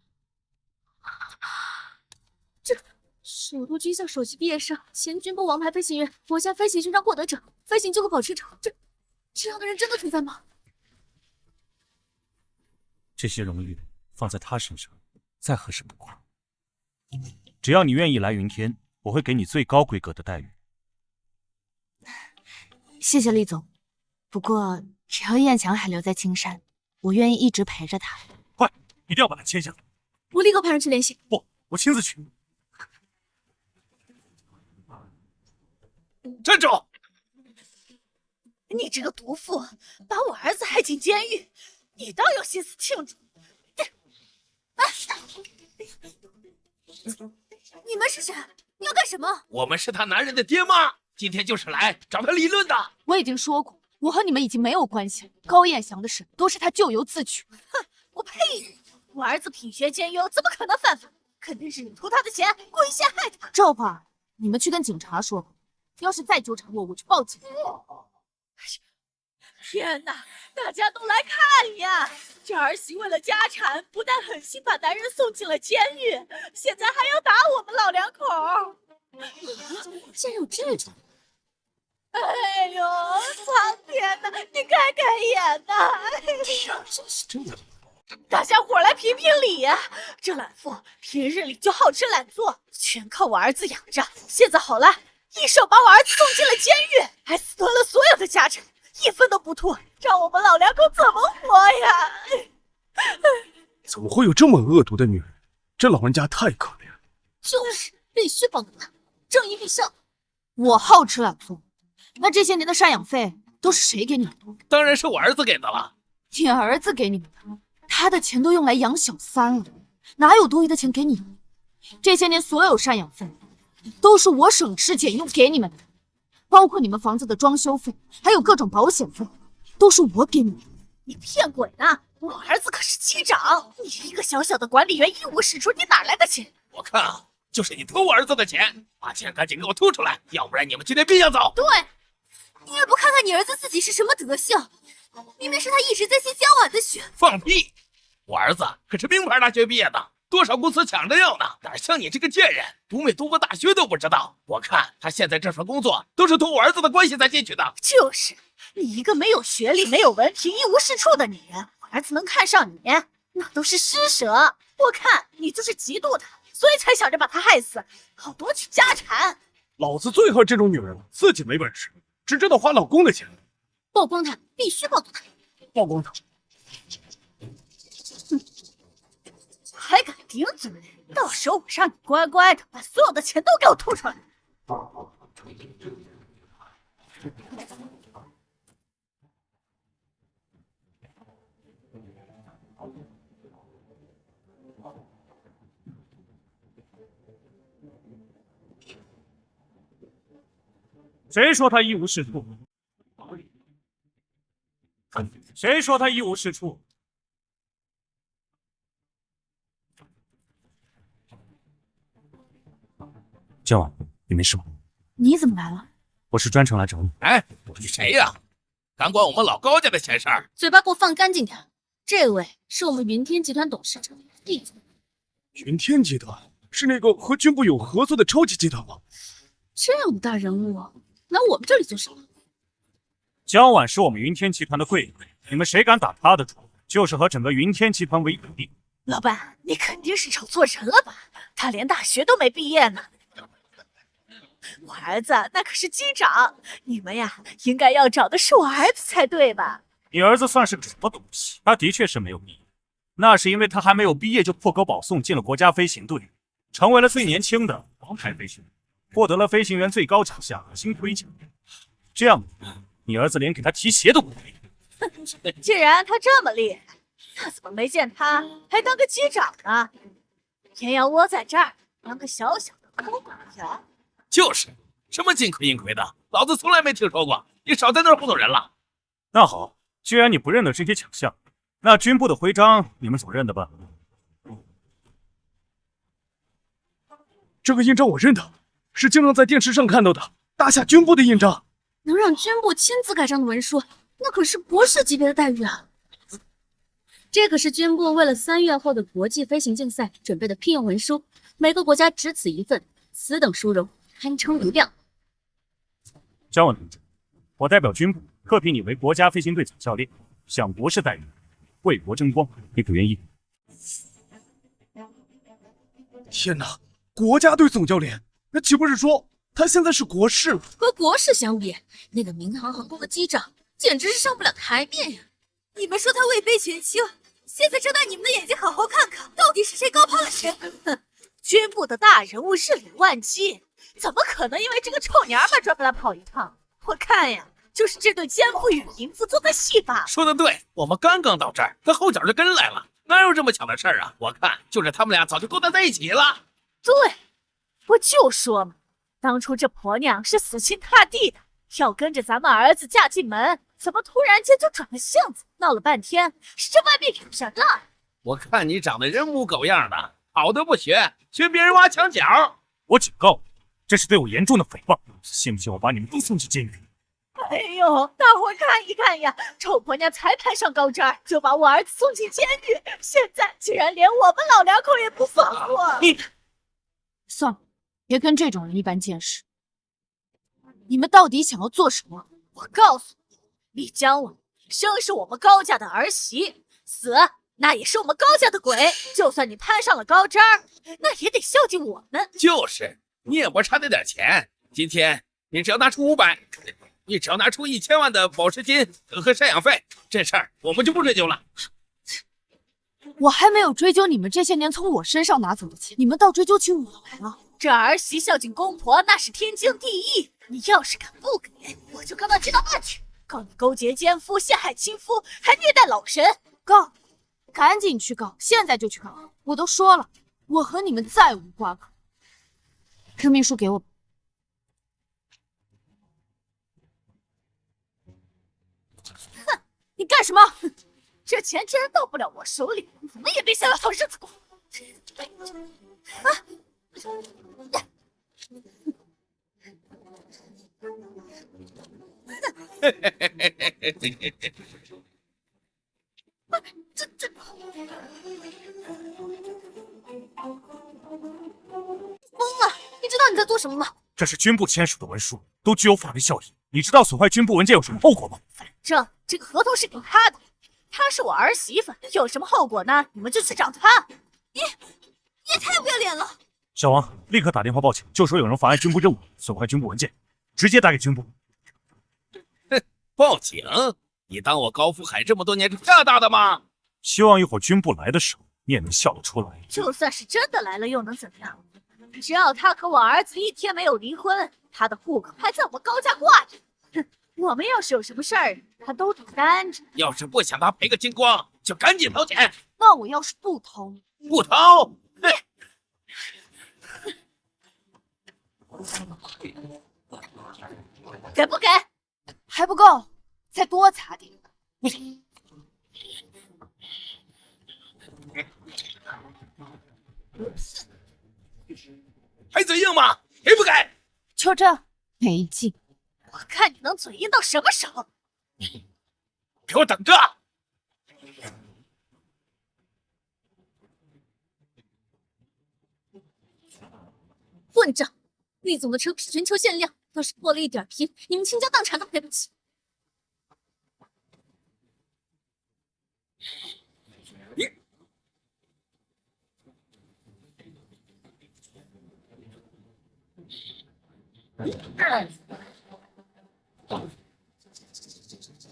这首都军校首席毕业生，前军部王牌飞行员，国家飞行勋章获得者，飞行救护保持者，这样的人真的存在吗？这些荣誉放在他身上再合适不过。只要你愿意来云天，我会给你最高规格的待遇。谢谢厉总，不过只要燕强还留在青山，我愿意一直陪着他。快，一定要把他签下。我立刻派人去联系。不，我亲自去。站住！你这个毒妇，把我儿子害进监狱，你倒有心思庆祝！你们是谁？你要干什么？我们是他男人的爹妈，今天就是来找他理论的。我已经说过，我和你们已经没有关系了。高彦翔的事都是他咎由自取。哼，我呸！我儿子品学兼优，怎么可能犯法？肯定是你图他的钱，故意陷害他。赵爸，你们去跟警察说吧，要是再纠缠我，我去报警。天哪，大家都来看呀！这儿媳为了家产，不但狠心把男人送进了监狱，现在还要打我们老两口。竟然有这种！哎呦，苍天呐，你开开眼呐！天，真是这样。大家伙来评评理呀！这懒妇平日里就好吃懒做，全靠我儿子养着。现在好了，一手把我儿子送进了监狱，还私吞了所有的家产，一分都不吐，让我们老两口怎么活呀？怎么会有这么恶毒的女人？这老人家太可怜了。就是必须帮他，正义必胜。我好吃懒做，那这些年的赡养费都是谁给你们的？当然是我儿子给的了。你儿子给你们的，他的钱都用来养小三了，哪有多余的钱给你们？这些年所有赡养费都是我省吃俭用给你们的，包括你们房子的装修费，还有各种保险费。都是我给你。你骗鬼呢！我儿子可是机长，你一个小小的管理员一无是处，你哪来的钱？我看啊，就是你偷我儿子的钱，把钱赶紧给我吐出来，要不然你们今天必要走。对，你也不看看你儿子自己是什么德行，明明是他一直在吸江晚的血。放屁！我儿子可是名牌大学毕业的，多少公司抢着要呢，哪像你这个贱人，读没读过大学都不知道。我看他现在这份工作都是托我儿子的关系才进去的。就是，你一个没有学历、没有文凭、一无是处的女人，我儿子能看上你，那都是施舍。我看你就是嫉妒他，所以才想着把他害死，好夺取家产。老子最恨这种女人了，自己没本事，只知道花老公的钱。曝光他，必须曝光他！曝光他！还敢顶嘴？到时候我让你乖乖的把所有的钱都给我吐出来！谁说他一无是处？谁说他一无是处？江晚，你没事吧？你怎么来了？我是专程来找你。哎，我是谁呀？敢管我们老高家的闲事儿？嘴巴给我放干净点。这位是我们云天集团董事长厉总。云天集团是那个和军部有合作的超级集团吗？这样的大人物来我们这里做什么？江晚是我们云天集团的贵人，你们谁敢打他的主，就是和整个云天集团为敌。老板，你肯定是找错人了吧？他连大学都没毕业呢。我儿子那可是机长，你们呀应该要找的是我儿子才对吧？你儿子算是个什么东西？他的确是没有毕业，那是因为他还没有毕业就破格保送进了国家飞行队，成为了最年轻的王牌飞行员，获得了飞行员最高奖项金盔奖。这样，你儿子连给他提鞋都不配。既然他这么厉害，那怎么没见他还当个机长呢？偏要窝在这儿当个小小的空管员。就是什么金盔银盔的，老子从来没听说过。你少在那儿糊弄人了。那好，既然你不认得这些奖项，那军部的徽章你们总认得吧？这个印章我认得，是经常在电视上看到的大夏军部的印章。能让军部亲自盖章的文书，那可是博士级别的待遇啊！这可是军部为了3月后的国际飞行竞赛准备的聘用文书，每个国家只此一份，此等殊荣，堪称无量。江晚同志，我代表军部特聘你为国家飞行队总教练，享博士待遇，为国争光，你可愿意？天哪，国家队总教练，那岂不是说他现在是国士了？和国士相比，那个民航航空的机长简直是上不了台面呀！你们说他位卑权倾，现在睁大你们的眼睛，好好看看，到底是谁高攀了谁？哼，军部的大人物日理万机，怎么可能因为这个臭娘们专门来跑一趟？我看呀，就是这对奸夫与淫妇做的戏吧。说的对，我们刚刚到这儿，他后脚就跟来了，哪有这么巧的事儿啊？我看就是他们俩早就勾搭在一起了。对，我就说嘛，当初这婆娘是死心塌地的，要跟着咱们儿子嫁进门，怎么突然间就转了性子？闹了半天是这外面有人了。我看你长得人模狗样的，好的不学，学别人挖墙脚。我警告你，这是对我严重的诽谤，信不信我把你们都送进监狱？哎呦，大伙看一看呀，臭婆娘才攀上高枝，就把我儿子送进监狱，现在竟然连我们老两口也不放过。算了，别跟这种人一般见识。你们到底想要做什么？我告诉你，李江晚生是我们高家的儿媳，死那也是我们高家的鬼。就算你攀上了高枝儿，那也得孝敬我们。就是你也不差那点钱，今天你只要拿出500，你只要拿出1000万的保释金和赡养费，这事儿我们就不追究了。我还没有追究你们这些年从我身上拿走的钱，你们倒追究起我来了。这儿媳孝敬公婆那是天经地义，你要是敢不给，我就告到街道办去，告你勾结奸夫、陷害亲夫，还虐待老人。告，赶紧去告，现在就去告！我都说了，我和你们再无瓜葛。证明书给我吧。哼，你干什么？这钱既然到不了我手里，你怎么也别想要好日子过。啊！这疯了！你知道你在做什么吗？这是军部签署的文书，都具有法律效力。你知道损坏军部文件有什么后果吗？反正这个合同是给他的，她是我儿媳妇，有什么后果呢？你们就去找她。你也太不要脸了！小王，立刻打电话报警，就说有人妨碍军部任务，损坏军部文件，直接打给军部。报警？你当我高福海这么多年是这大的吗？希望一会儿军部来的时候，你也能笑得出来。就算是真的来了，又能怎么样？只要他和我儿子一天没有离婚，他的户口还在我高家挂着。哼，我们要是有什么事儿，他都得担着。要是不想他赔个精光，就赶紧掏钱。那我要是不掏，不掏，给不给？还不够，再多砸点。不行。还嘴硬吗？给不给？就这没劲，我看你能嘴硬到什么时候？给我等着！混账！厉总的车是全球限量，要是破了一点皮，你们倾家荡产都赔不起。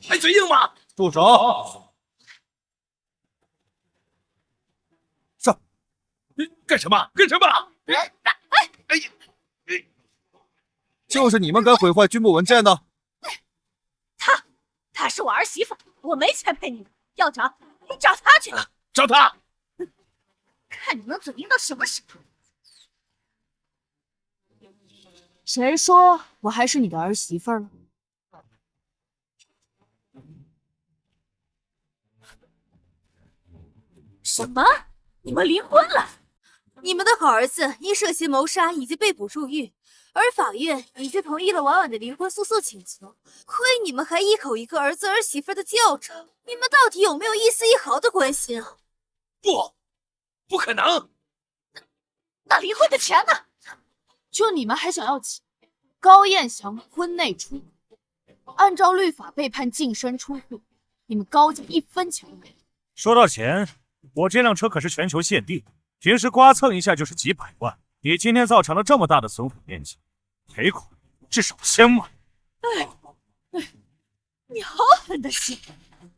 还嘴硬吗？住手！上！干什么？干什么？哎呀！就是你们敢毁坏军部文件的？她是我儿媳妇，我没钱赔你的，要找你找她去。找他！看你能嘴硬到什么时候？谁说我还是你的儿媳妇了？什么？你们离婚了？你们的好儿子因涉嫌谋杀已经被捕入狱，而法院已经同意了婉婉的离婚诉讼请求。亏你们还一口一个儿子儿媳妇的叫着，你们到底有没有一丝一毫的关心啊？不可能！那离婚的钱呢？就你们还想要钱？高彦翔婚内出轨，按照律法被判净身出户，你们高家一分钱都没有。说到钱，我这辆车可是全球限定，平时刮蹭一下就是几百万。你今天造成了这么大的损毁面积，赔款至少1000万。你好狠的心！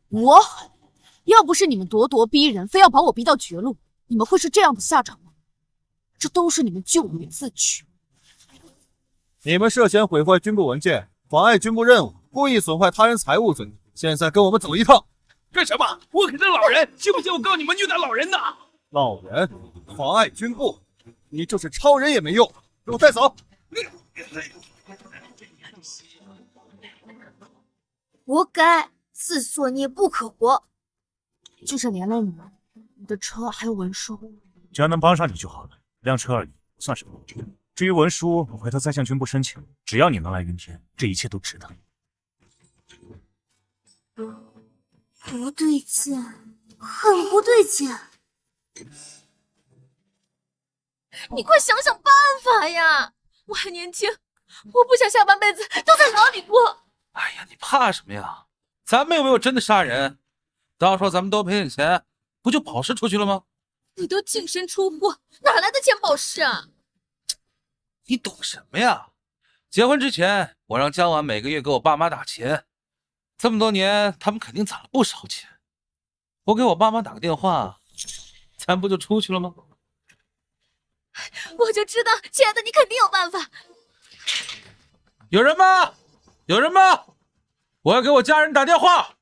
我狠！要不是你们咄咄逼人，非要把我逼到绝路，你们会是这样的下场吗？这都是你们咎由自取。你们涉嫌毁坏军部文件、妨碍军部任务、故意损坏他人财物罪，现在跟我们走一趟。干什么？我可是老人，信不信我告你们虐待老人呢？老人妨碍军部，你就是超人也没用，给我带走！活该，自作孽不可活。就是连累你们，你的车还有文书，只要能帮上你就好了，辆车而已，不算什么。至于文书，我回头再向军部申请。只要你能来云天，这一切都值得。不对劲，很不对劲。你快想想办法呀！我还年轻，我不想下半辈子都在牢里过。哎呀，你怕什么呀？咱们又没有真的杀人，到时候咱们多赔点钱，不就保释出去了吗？你都净身出户，哪来的钱保释啊？你懂什么呀？结婚之前，我让江婉每个月给我爸妈打钱，这么多年，他们肯定攒了不少钱。我给我爸妈打个电话，咱不就出去了吗？我就知道，亲爱的，你肯定有办法。有人吗？有人吗？我要给我家人打电话。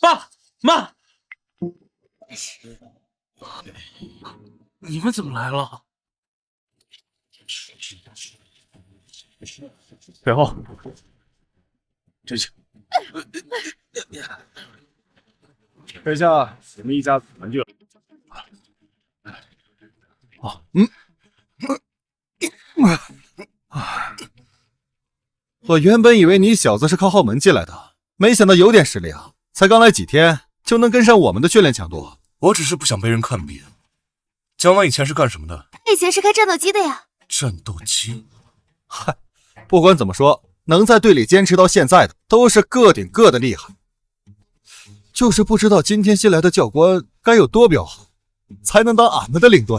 爸妈，你们怎么来了？背后，这些。等一下，你们一家子团聚了。我原本以为你小子是靠后门进来的，没想到有点实力啊！才刚来几天就能跟上我们的训练强度。我只是不想被人看扁。江湾以前是干什么的？以前是开战斗机的呀。战斗机？嗨，不管怎么说，能在队里坚持到现在的，都是个顶个的厉害。就是不知道今天新来的教官该有多彪悍，才能当俺们的领队。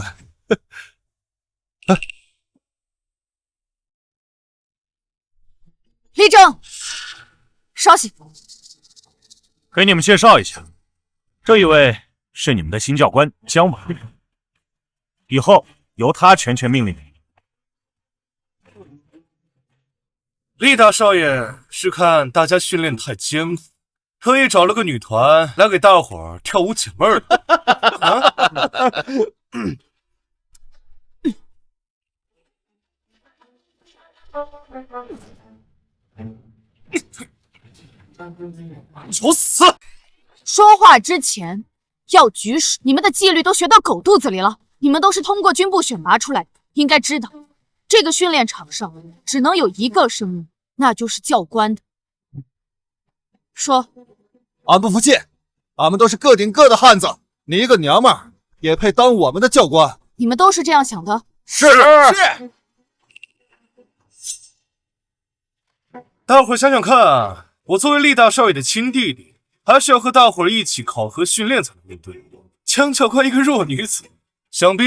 立正，稍息。给你们介绍一下，这一位是你们的新教官江晚，以后由他全权命令你。厉大少爷是看大家训练太艰苦，特意找了个女团来给大伙儿跳舞解闷儿的。找死！说话之前要举手，你们的纪律都学到狗肚子里了。你们都是通过军部选拔出来的，应该知道，这个训练场上只能有一个生物，那就是教官的。说，俺不服气，俺们都是个顶个的汉子，你一个娘们儿也配当我们的教官？你们都是这样想的？是。大伙儿想想看啊，我作为厉大少爷的亲弟弟，还是要和大伙儿一起考核训练才能面对。江教官一个弱女子，想必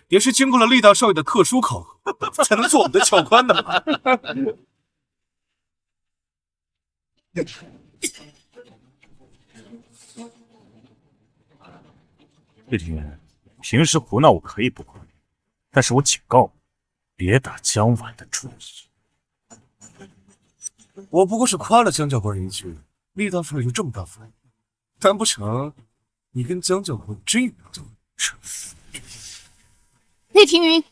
也是经过了厉大少爷的特殊考核，才能做我们的教官的吧？厉庭元，平时胡闹我可以不管，但是我警告你，别打江晚的主意。我不过是夸了江教官一句，厉大少爷就这么大反应？难不成你跟江教官真有斗争？厉庭云，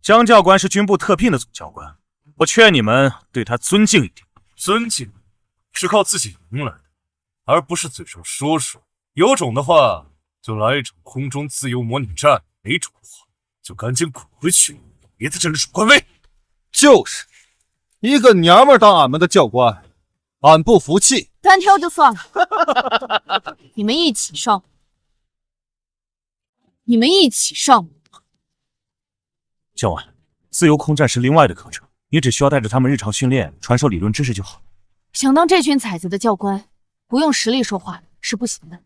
江教官是军部特聘的总教官，我劝你们对他尊敬一点。尊敬是靠自己赢来的，而不是嘴上说说。有种的话，就来一场空中自由模拟战；没种的话，就赶紧滚回去，别在这里耍官威。就是一个娘们当俺们的教官，俺不服气。单挑就算了，你们一起上，你们一起上。江晚，自由空战是另外的课程，你只需要带着他们日常训练，传授理论知识就好。想当这群崽子的教官，不用实力说话是不行的。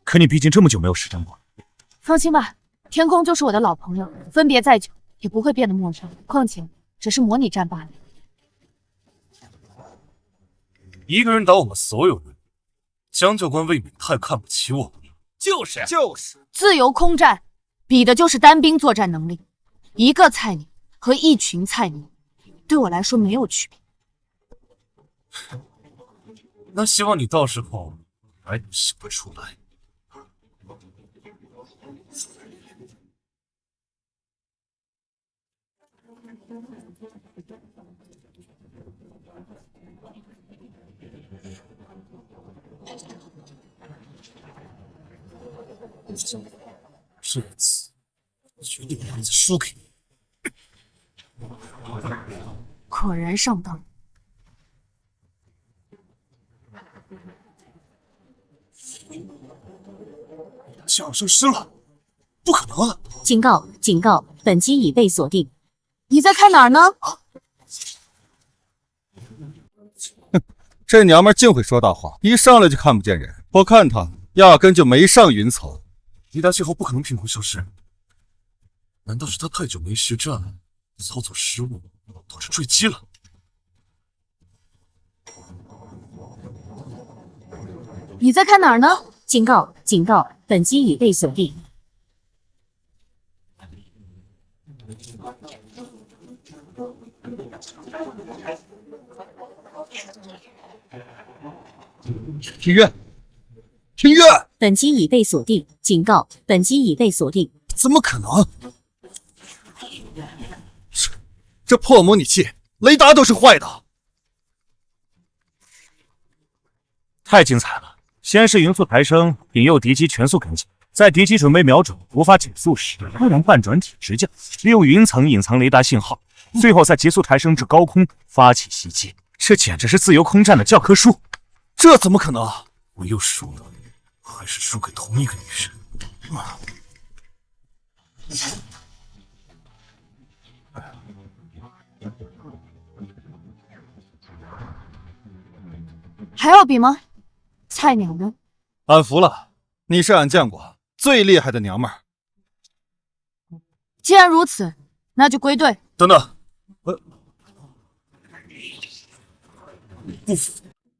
可你毕竟这么久没有实战过。放心吧，天空就是我的老朋友，分别再久也不会变得陌生。况且只是模拟战罢了。一个人打我们所有人，江教官未免太看不起我们了。就是，自由空战比的就是单兵作战能力，一个菜鸟和一群菜鸟，对我来说没有区别。那希望你到时候还能想得出来。这次绝对不能再输给你。果然上当。脚上湿了，不可能啊！警告！警告！本机已被锁定。你在看哪儿呢？这娘们净会说大话，一上来就看不见人。我看她压根就没上云层。李达信后不可能凭空消失，难道是他太久没实战，操作失误，导致坠机了？你在看哪儿呢？警告！警告！本机已被锁定。听乐，听乐！本机已被锁定。警告！本机已被锁定。怎么可能？这破模拟器雷达都是坏的。太精彩了！先是匀速抬升，引诱敌机全速跟进，在敌机准备瞄准无法减速时，突然半转体直降，利用云层隐藏雷达信号，最后再急速抬升至高空发起袭击。这简直是自由空战的教科书！这怎么可能？我又输了，还是输给同一个女人。还要比吗？菜鸟呢？俺服了，你是俺见过最厉害的娘们儿。既然如此，那就归队。等等，不服！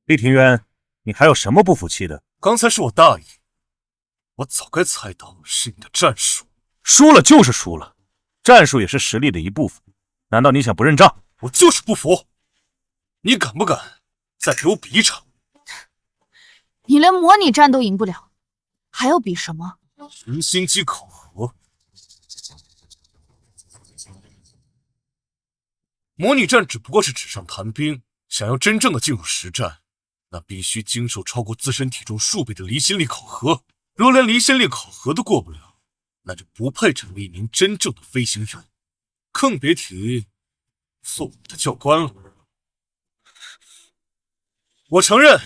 厉庭渊，你还有什么不服气的？刚才是我大意，我早该猜到是你的战术。输了就是输了，战术也是实力的一部分。难道你想不认账？我就是不服！你敢不敢再给我比一场？你连模拟战都赢不了，还要比什么？离心机考核。模拟战只不过是纸上谈兵，想要真正的进入实战，那必须经受超过自身体重数倍的离心力考核。若连离心力考核都过不了，那就不配成为一名真正的飞行员，更别提做我的教官了。我承认，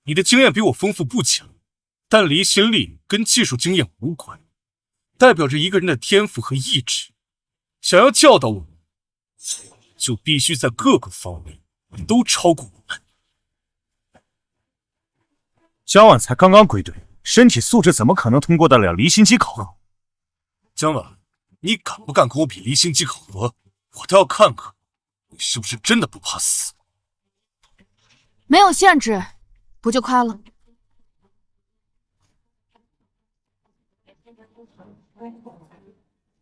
你的经验比我丰富不假，但离心力跟技术经验无关，代表着一个人的天赋和意志。想要教导我们，就必须在各个方面都超过我们。江晚才刚刚归队，身体素质怎么可能通过得了离心机考核？江晚，你敢不敢跟我比离心机考核？我倒要看看你是不是真的不怕死。没有限制，不就快了？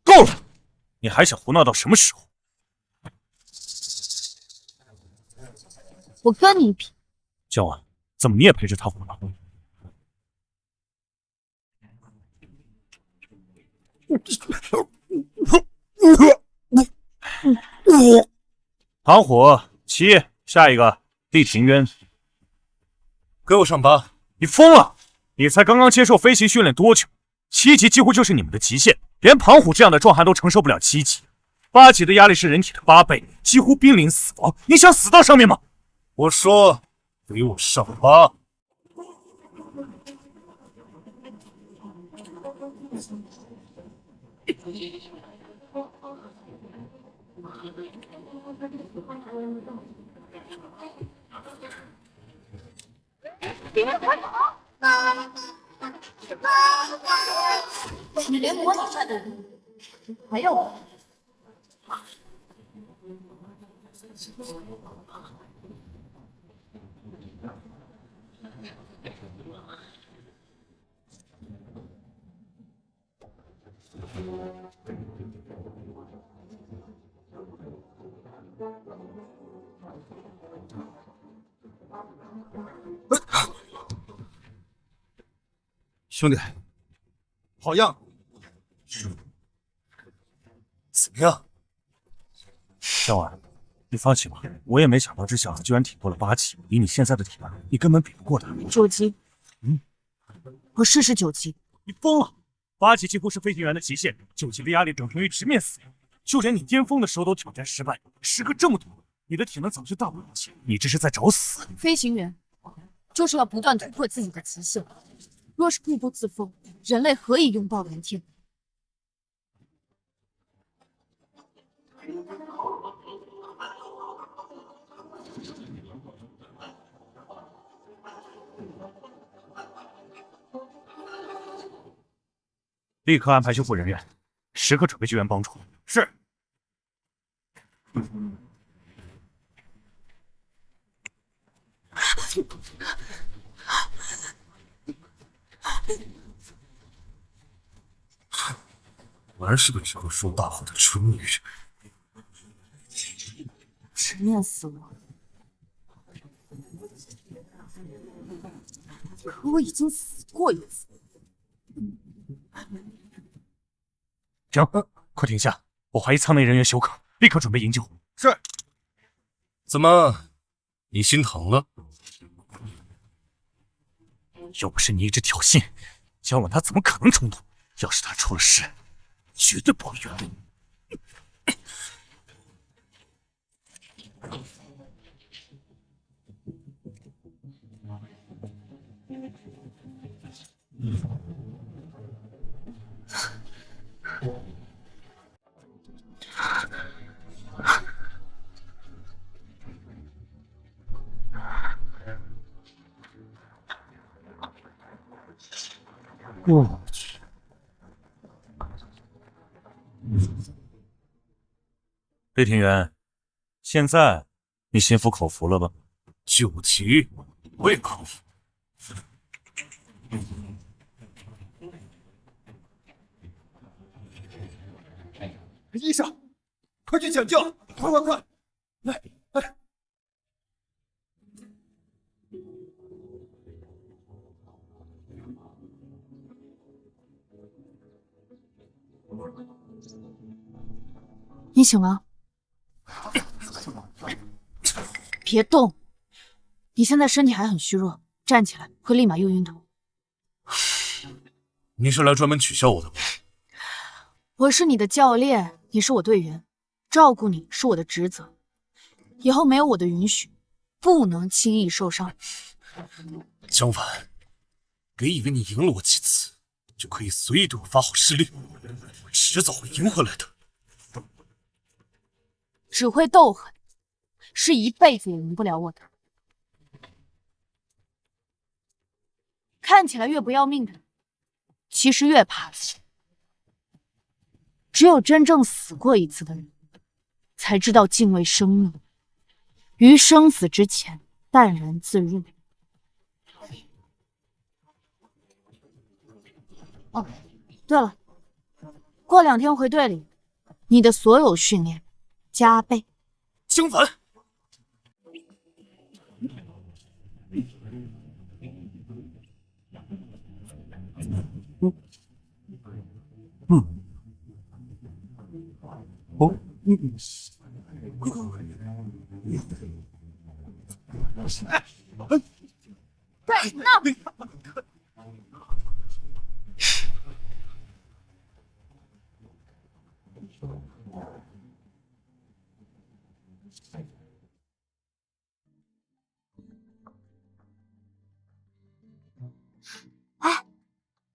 够了！你还想胡闹到什么时候？我跟你比。江晚，怎么你也陪着他胡闹？唐虎，七，下一个厉庭渊。给我上8！你疯了！你才刚刚接受飞行训练多久？7级几乎就是你们的极限，连庞虎这样的壮汉都承受不了7级。8级的压力是人体的8倍，几乎濒临死亡。你想死到上面吗？我说，给我上8！你连模拟战都赢，还要我？兄弟，好样！怎么样？江晚，你放心吧，我也没想到这小子居然挺过了8级，以你现在的体能，你根本比不过他。9级。我试试9级。你疯了！8级几乎是飞行员的极限，9级的压力等同于直面死亡。就连你巅峰的时候都挑战失败，时隔这么多，你的体能早就大不如前，你这是在找死！飞行员就是要不断突破自己的极限，若是固步自封，人类何以拥抱蓝天？立刻安排修复人员，时刻准备救援帮助。是。果然是个只会说大话的蠢女人。直面死亡。可我已经死过一次。停，快停下！我怀疑舱内人员休克，立刻准备营救。是。怎么，你心疼了？要不是你一直挑衅，江晚他怎么可能冲动？要是他出了事，绝对不会原谅你。我去，厉庭元，现在你心服口服了吧？九级，我也可以。医生，快去抢救！快！来！你醒了？别动！你现在身体还很虚弱，站起来会立马又晕头。你是来专门取笑我的吗？我是你的教练，你是我队员，照顾你是我的职责。以后没有我的允许，不能轻易受伤。江晚，别以为你赢了我几次，就可以随意对我发号施令，我迟早会赢回来的。只会斗狠，是一辈子也赢不了我的。看起来越不要命的，其实越怕死。只有真正死过一次的人，才知道敬畏生命，于生死之前淡然自若。哦，对了，过2天回队里，你的所有训练加倍。江晚，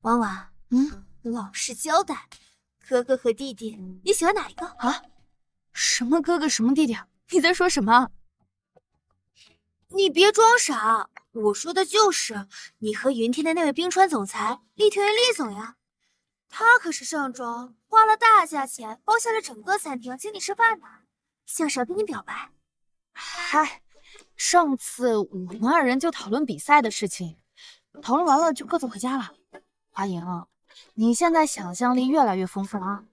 婉婉，老实交代，哥哥和弟弟，你喜欢哪一个啊？什么哥哥什么弟弟？你在说什么？你别装傻，我说的就是你和云天的那位冰川总裁厉庭元厉总呀。他可是上周花了大价钱包下了整个餐厅请你吃饭呢，像是要跟你表白。嗨，上次我们2人就讨论比赛的事情，讨论完了就各自回家了。华莹，你现在想象力越来越丰富了啊！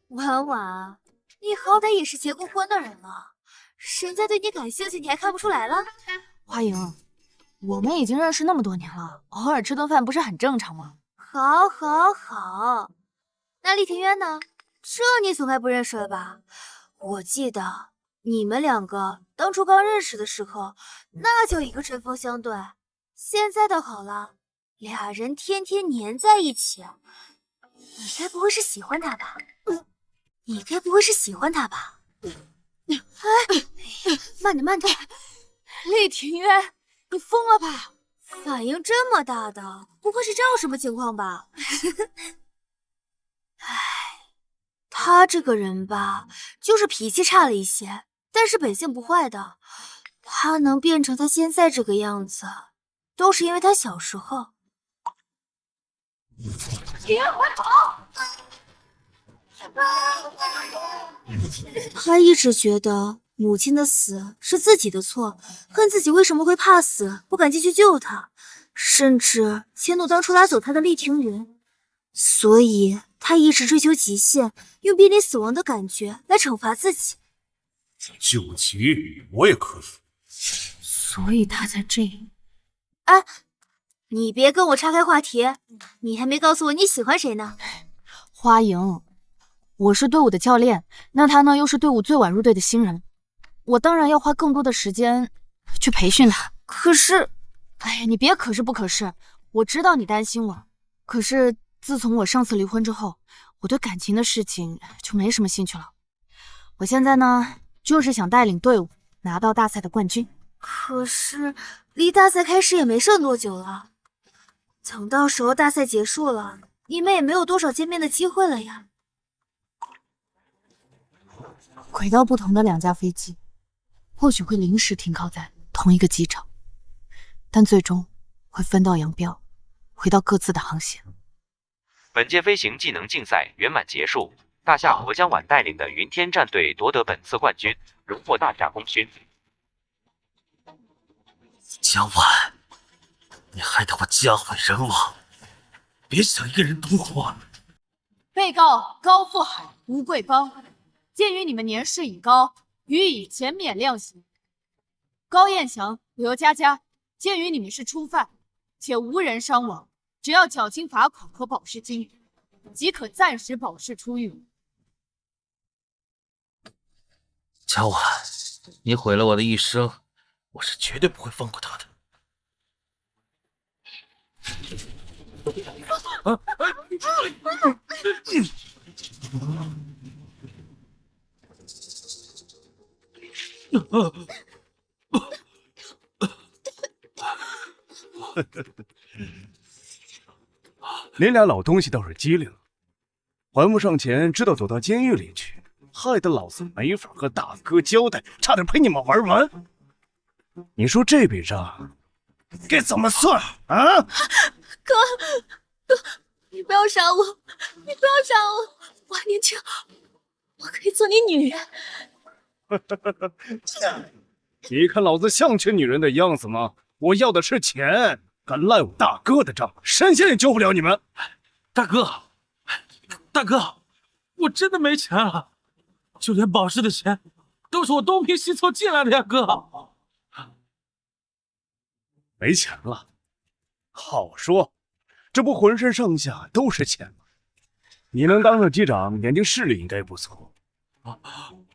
婉婉，你好歹也是结过婚的人了，人家对你感兴趣，你还看不出来了？华莹，我们已经认识那么多年了，偶尔吃顿饭不是很正常吗？好，那厉庭渊呢？这你总该不认识了吧？我记得你们2个当初刚认识的时候，那叫一个针锋相对。现在倒好了，2人天天黏在一起，你该不会是喜欢他吧？你该不会是喜欢他吧？慢点，厉庭渊，你疯了吧？反应这么大的，不会是真有什么情况吧？他这个人吧，就是脾气差了一些，但是本性不坏的。他能变成他现在这个样子，都是因为他小时候。别回头！他一直觉得母亲的死是自己的错，恨自己为什么会怕死，不敢进去救他，甚至迁怒当初拉走他的厉庭元。所以他一直追求极限，用濒临死亡的感觉来惩罚自己。9级我也可以。所以他才这样。哎，你别跟我岔开话题，你还没告诉我你喜欢谁呢？花莹，我是队伍的教练，那他呢又是队伍最晚入队的新人，我当然要花更多的时间去培训他。可是，哎呀，你别可是不可是，我知道你担心我，可是自从我上次离婚之后，我对感情的事情就没什么兴趣了。我现在呢，就是想带领队伍拿到大赛的冠军。可是离大赛开始也没剩多久了，等到时候大赛结束了，你们也没有多少见面的机会了呀。轨道不同的两架飞机，或许会临时停靠在同一个机场，但最终会分道扬镳，回到各自的航线。本届飞行技能竞赛圆满结束，大夏侯江晚带领的云天战队夺得本次冠军，荣获大夏功勋。江晚，你害得我家毁人亡，别想一个人独活。被告高富海、吴贵邦，鉴于你们年事已高，予以减免量刑。高彦祥、刘佳佳，鉴于你们是初犯，且无人伤亡，只要缴清罚款和保释金，即可暂时保释出狱。江晚，你毁了我的一生，我是绝对不会放过他的。你俩老东西倒是机灵，还不上钱，知道躲到监狱里去，害得老子没法和大哥交代，差点陪你们玩完。你说这笔账该怎么算啊？哥，你不要杀我，你不要杀我，我还年轻，我可以做你女人。你看老子像缺女人的样子吗？我要的是钱，敢赖我大哥的账，神仙也救不了你们。大哥，大哥，我真的没钱了，就连保释的钱都是我东拼西凑进来的呀，哥。没钱了，好说，这不浑身上下都是钱吗？你能当上机长，眼睛视力应该不错。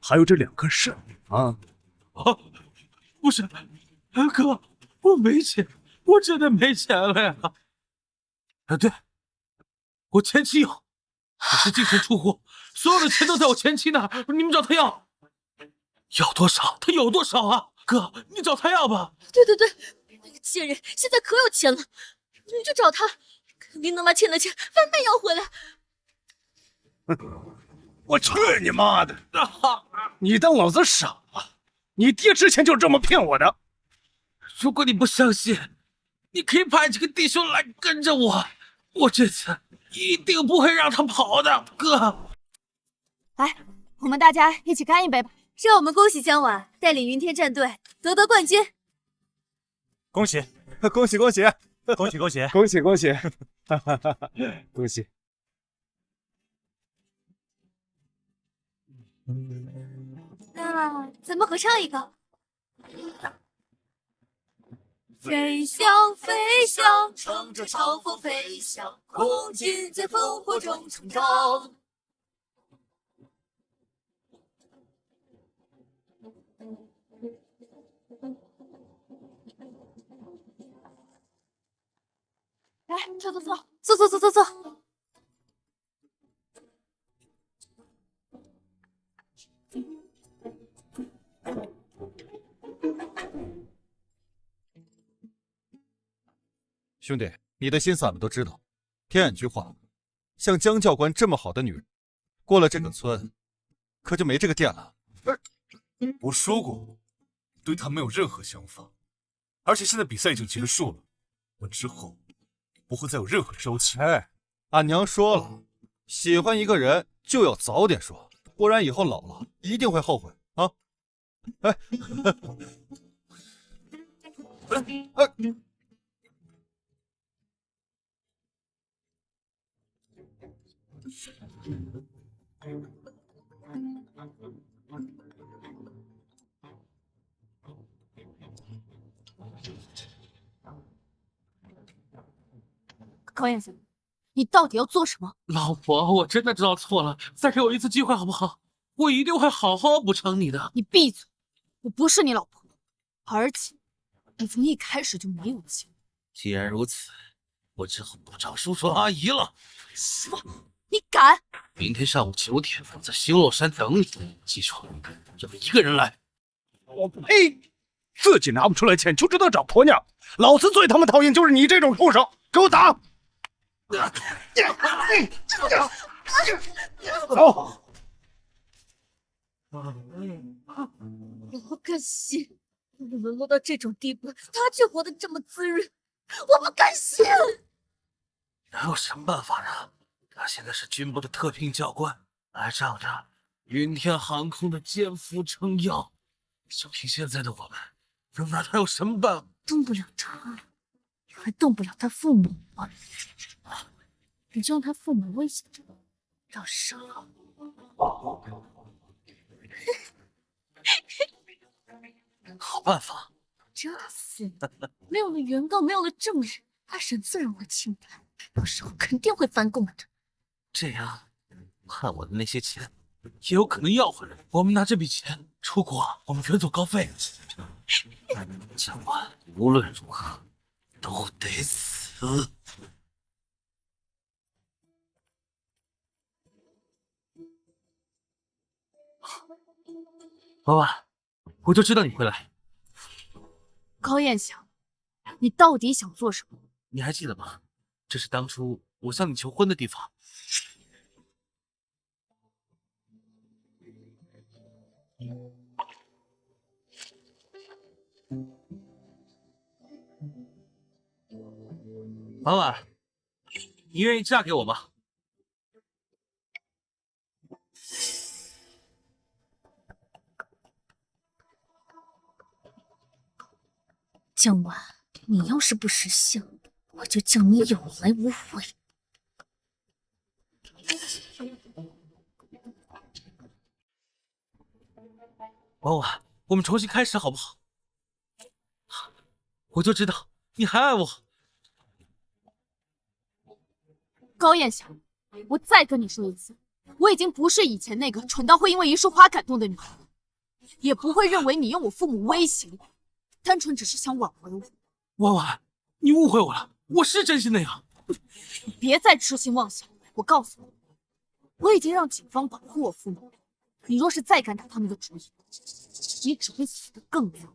还有这2颗肾啊！不是，哥，我没钱，我真的没钱了呀。对，我前妻有，可是净身出户，所有的钱都在我前妻那儿，你们找她要，要多少她有多少啊！哥，你找她要吧。对，那个贱人现在可有钱了，你去找他，肯定能把欠的钱翻倍要回来。我去你妈的！你当老子傻啊？你爹之前就是这么骗我的。如果你不相信，你可以派几个弟兄来跟着我，我这次一定不会让他跑的，哥。来，我们大家一起干一杯吧！让我们恭喜江晚带领云天战队夺得冠军。恭喜，恭喜恭喜，恭喜恭喜，恭喜恭喜，恭喜！那咱们合唱一个。飞翔飞翔，乘着长风飞翔，空军在烽火中成长。来，坐。坐。兄弟，你的心思俺们都知道。听俺句话，像江教官这么好的女人，过了这个村，可就没这个店了。我说过，对她没有任何想法，而且现在比赛已经结束了，我之后不会再有任何交集。哎，俺娘说了，喜欢一个人就要早点说，不然以后老了一定会后悔啊！哎，高彦祥，你到底要做什么？老婆，我真的知道错了，再给我一次机会好不好？我一定会好好补偿你的。你闭嘴！我不是你老婆，而且你从一开始就没有机会。既然如此，我只好不找叔叔阿姨了。什么？你敢？明天上午9点，我在星落山等你。记住，要一个人来。我呸！自己拿不出来钱就知道找婆娘，老子最他妈讨厌就是你这种畜生！给我打！走！我不甘心，沦落到这种地步，他却活得这么滋润，我不甘心。能有什么办法呢？他现在是军部的特聘教官，还仗着云天航空的奸夫撑腰。就凭现在的我们，能拿他有什么办法？动不了他，还动不了他父母吗？你就用他父母威胁着，到时候……好办法。这次没有了原告，没有了证人，二审自然会清白，到时候肯定会翻供的。这样，判我的那些钱也有可能要回来。我们拿这笔钱出国，我们远走高飞。将官无论如何都得死。婉婉，我就知道你会来。高彦翔，你到底想做什么？你还记得吗？这是当初我向你求婚的地方。婉婉，你愿意嫁给我吗？江晚，你要是不识相，我就叫你有来无回。婉婉，我们重新开始好不好？我就知道你还爱我。高彦翔，我再跟你说一次，我已经不是以前那个蠢到会因为一束花感动的女孩了，也不会认为你用我父母威胁我，单纯只是想挽回我。婉婉，你误会我了，我是真心的呀。你别再痴心妄想，我告诉你，我已经让警方保护我父母，你若是再敢打他们的主意，你只会死得更早。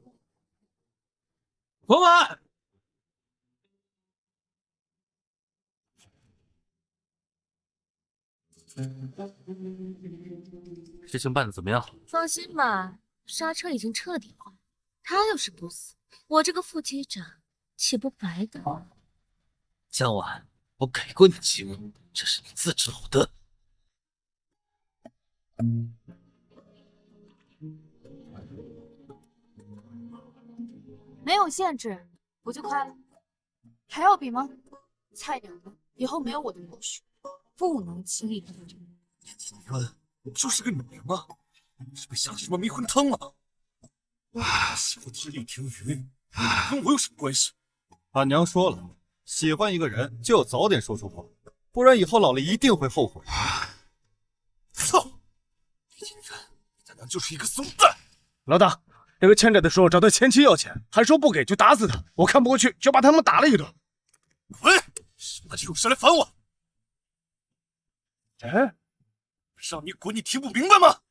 婉婉，事情办得怎么样？放心吧，刹车已经彻底换，他要是不死，我这个副机长岂不白的？江晚，我给过你机会，这是你自找的。没有限制，不就快了？还要比吗？菜鸟们以后没有我的允许，不能轻易动手。你们不就是个女人吗？是被下什么迷魂汤了？喜欢知令听云，跟我有什么关系？俺娘说了，喜欢一个人就早点说出话，不然以后老了一定会后悔。操！你竟然，你他娘就是一个怂蛋！老大，那个欠债的时候找他前妻要钱，还说不给就打死他，我看不过去，就把他们打了一顿。滚！什么时候来烦我？哎，让你滚，你听不明白吗？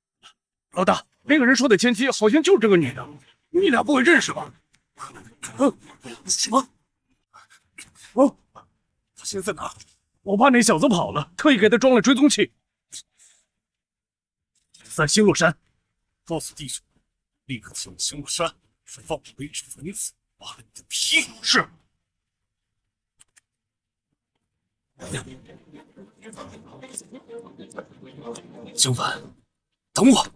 老大，那个人说的前妻好像就是这个女的，你俩不会认识吧？什么？哦，他现在在哪？我怕那小子跑了，特意给他装了追踪器。在星落山，告诉弟兄，立刻前往星落山，放我为止蚊子，扒了你的皮。是。江帆，等我。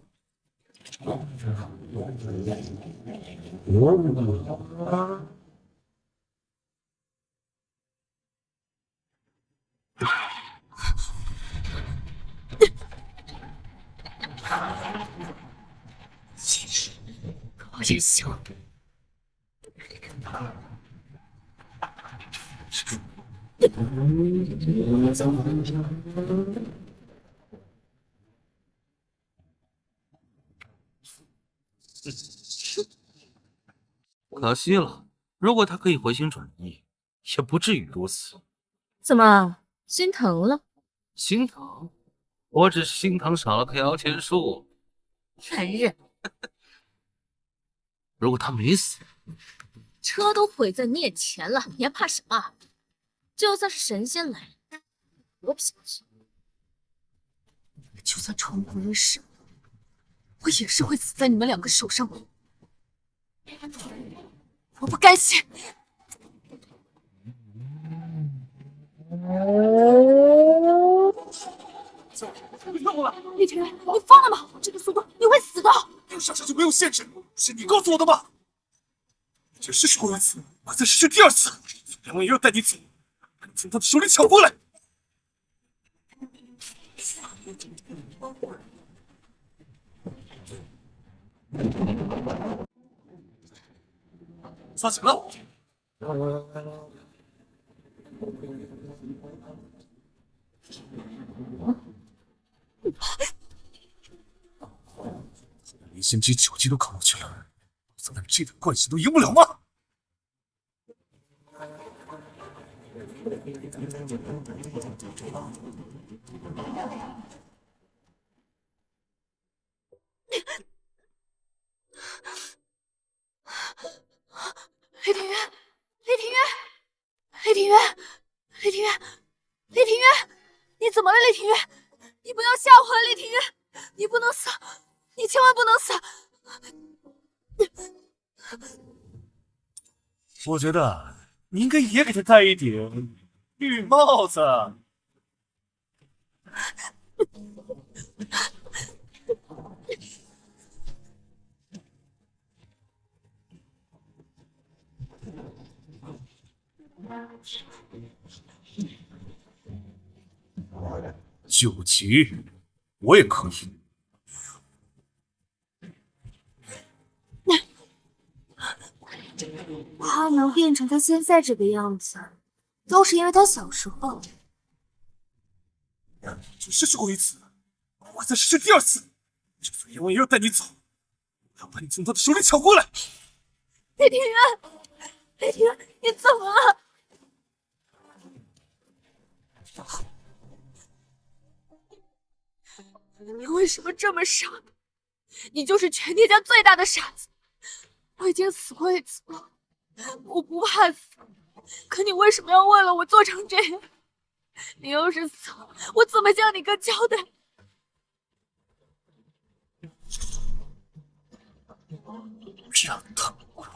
高彦翔，可惜了，如果他可以回心转意，也不至于如此。怎么心疼了？心疼？我只是心疼少了棵摇钱树。残忍！如果他没死，车都毁在你眼前了，你还怕什么？就算是神仙来，我不相信。就算重不认识，我也是会死在你们两个手上的。我不甘心！厉天元，你疯了吗？这个速度你会死的！没有上车就没有限制，是你告诉我的吗？这试试过一次，我再试试第二次。梁文也要带你走，把你从他的手里抢过来。抓紧了！离心机、9级都扛过去了，咱们这点关系都赢不了吗？厉庭元，厉庭元，厉庭元，厉庭元，厉庭元，你怎么了，厉庭元？你不要吓我啊，厉庭元！你不能死，你千万不能死！我觉得你应该也给他戴一顶绿帽子。9级，我也可以。他能变成他现在这个样子，都是因为他小时候。只试试过一次，我再试试第二次。就算阎王爷要带你走，我要把你从他的手里抢过来。厉庭元，厉庭元，你怎么了？你为什么这么傻？你就是全天下最大的傻子！我已经死过一次了，我不怕死，可你为什么要为了我做成这样？你要是死了，我怎么向你哥交代？让他滚！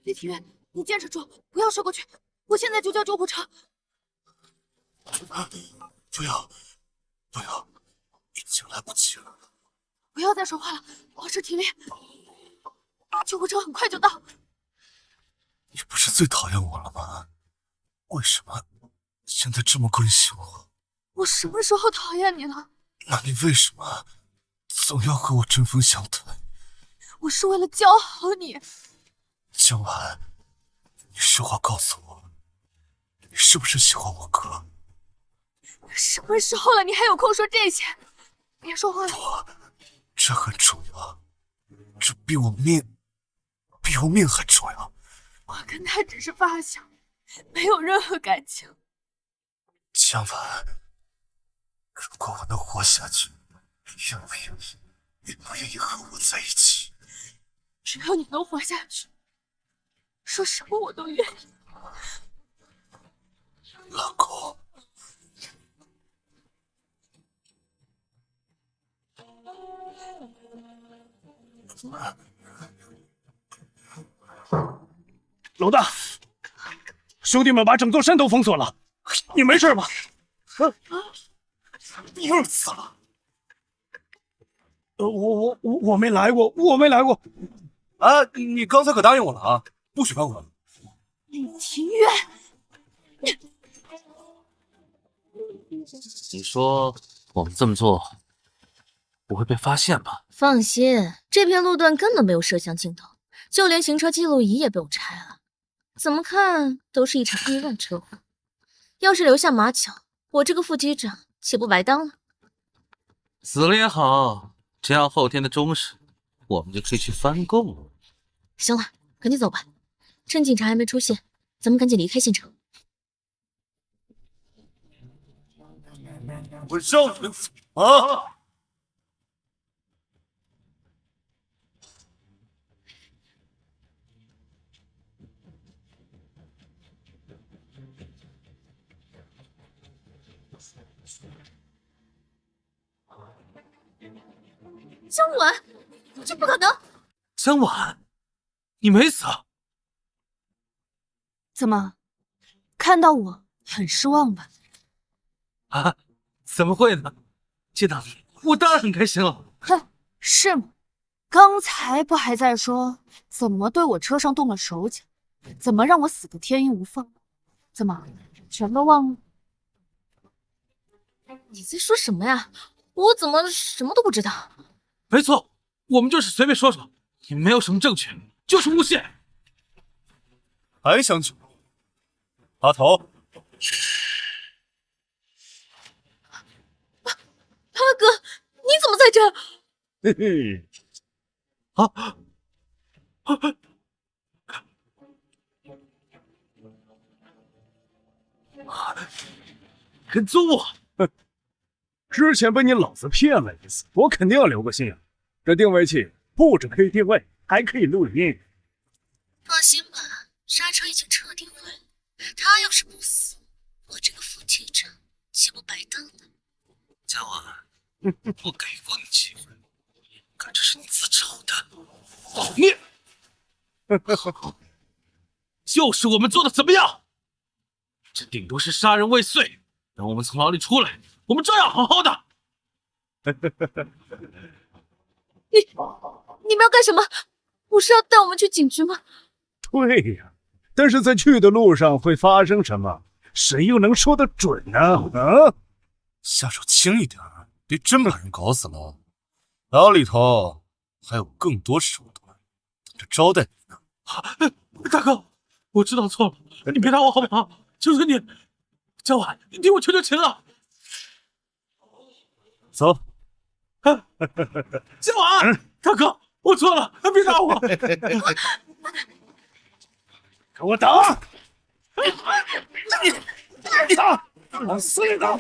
厉庭元，你坚持住，不要睡过去，我现在就叫救护车。不要，不要，已经来不及了。不要再说话了，保持体力。救护车很快就到。你不是最讨厌我了吗？为什么现在这么关心我？我什么时候讨厌你了？那你为什么总要和我针锋相对？我是为了教好你。江晚，你实话告诉我，你是不是喜欢我哥？什么时候了，你还有空说这些？别说话了。这很重要，这比我命还重要。我跟他只是发小，没有任何感情。江晚，如果我能活下去，愿不愿意和我在一起？只要你能活下去，说什么我都愿意。老公。老大，兄弟们把整座山都封锁了，你没事吧？第二次了。我没来过，我没来过。啊，你刚才可答应我了啊，不许反悔。厉庭元，你说我们这么做不会被发现吧？放心，这片路段根本没有摄像镜头，就连行车记录仪也被我拆了。怎么看都是一场意外车祸。要是留下马巧，我这个副机长岂不白当了？死了也好，这样后天的中时，我们就可以去翻供了。行了，赶紧走吧，趁警察还没出现，咱们赶紧离开现场。我让你们死啊！江晚，这不可能！江晚，你没死？怎么，看到我很失望吧？啊？怎么会呢？见到你，我当然很开心了。哼，是吗？刚才不还在说怎么对我车上动了手脚，怎么让我死个天衣无缝？怎么全都忘了？你在说什么呀？我怎么什么都不知道？没错，我们就是随便说说，也没有什么证据，就是诬陷。还想酒？阿头，阿哥，你怎么在这儿？嘿嘿，跟踪我！之前被你老子骗了一次，我肯定要留个心眼。这定位器不止可以定位，还可以录音。放心吧，刹车已经彻底坏了。他要是不死，我这个副机长岂不白当了？嘉文，我给过你机会，可这是你自找的。你，就是我们做的怎么样？这顶多是杀人未遂，等我们从牢里出来，我们照样好好的。你们要干什么？不是要带我们去警局吗？对呀，但是在去的路上会发生什么，谁又能说得准呢？啊！下手轻一点，别真把人搞死了。牢里头还有更多手段等着招待你呢。大哥，我知道错了，你别打我好不好？求求你，江晚，你替我求求情啊！走。江晚，大哥，我错了，别打我！给我打！你打！往死里打！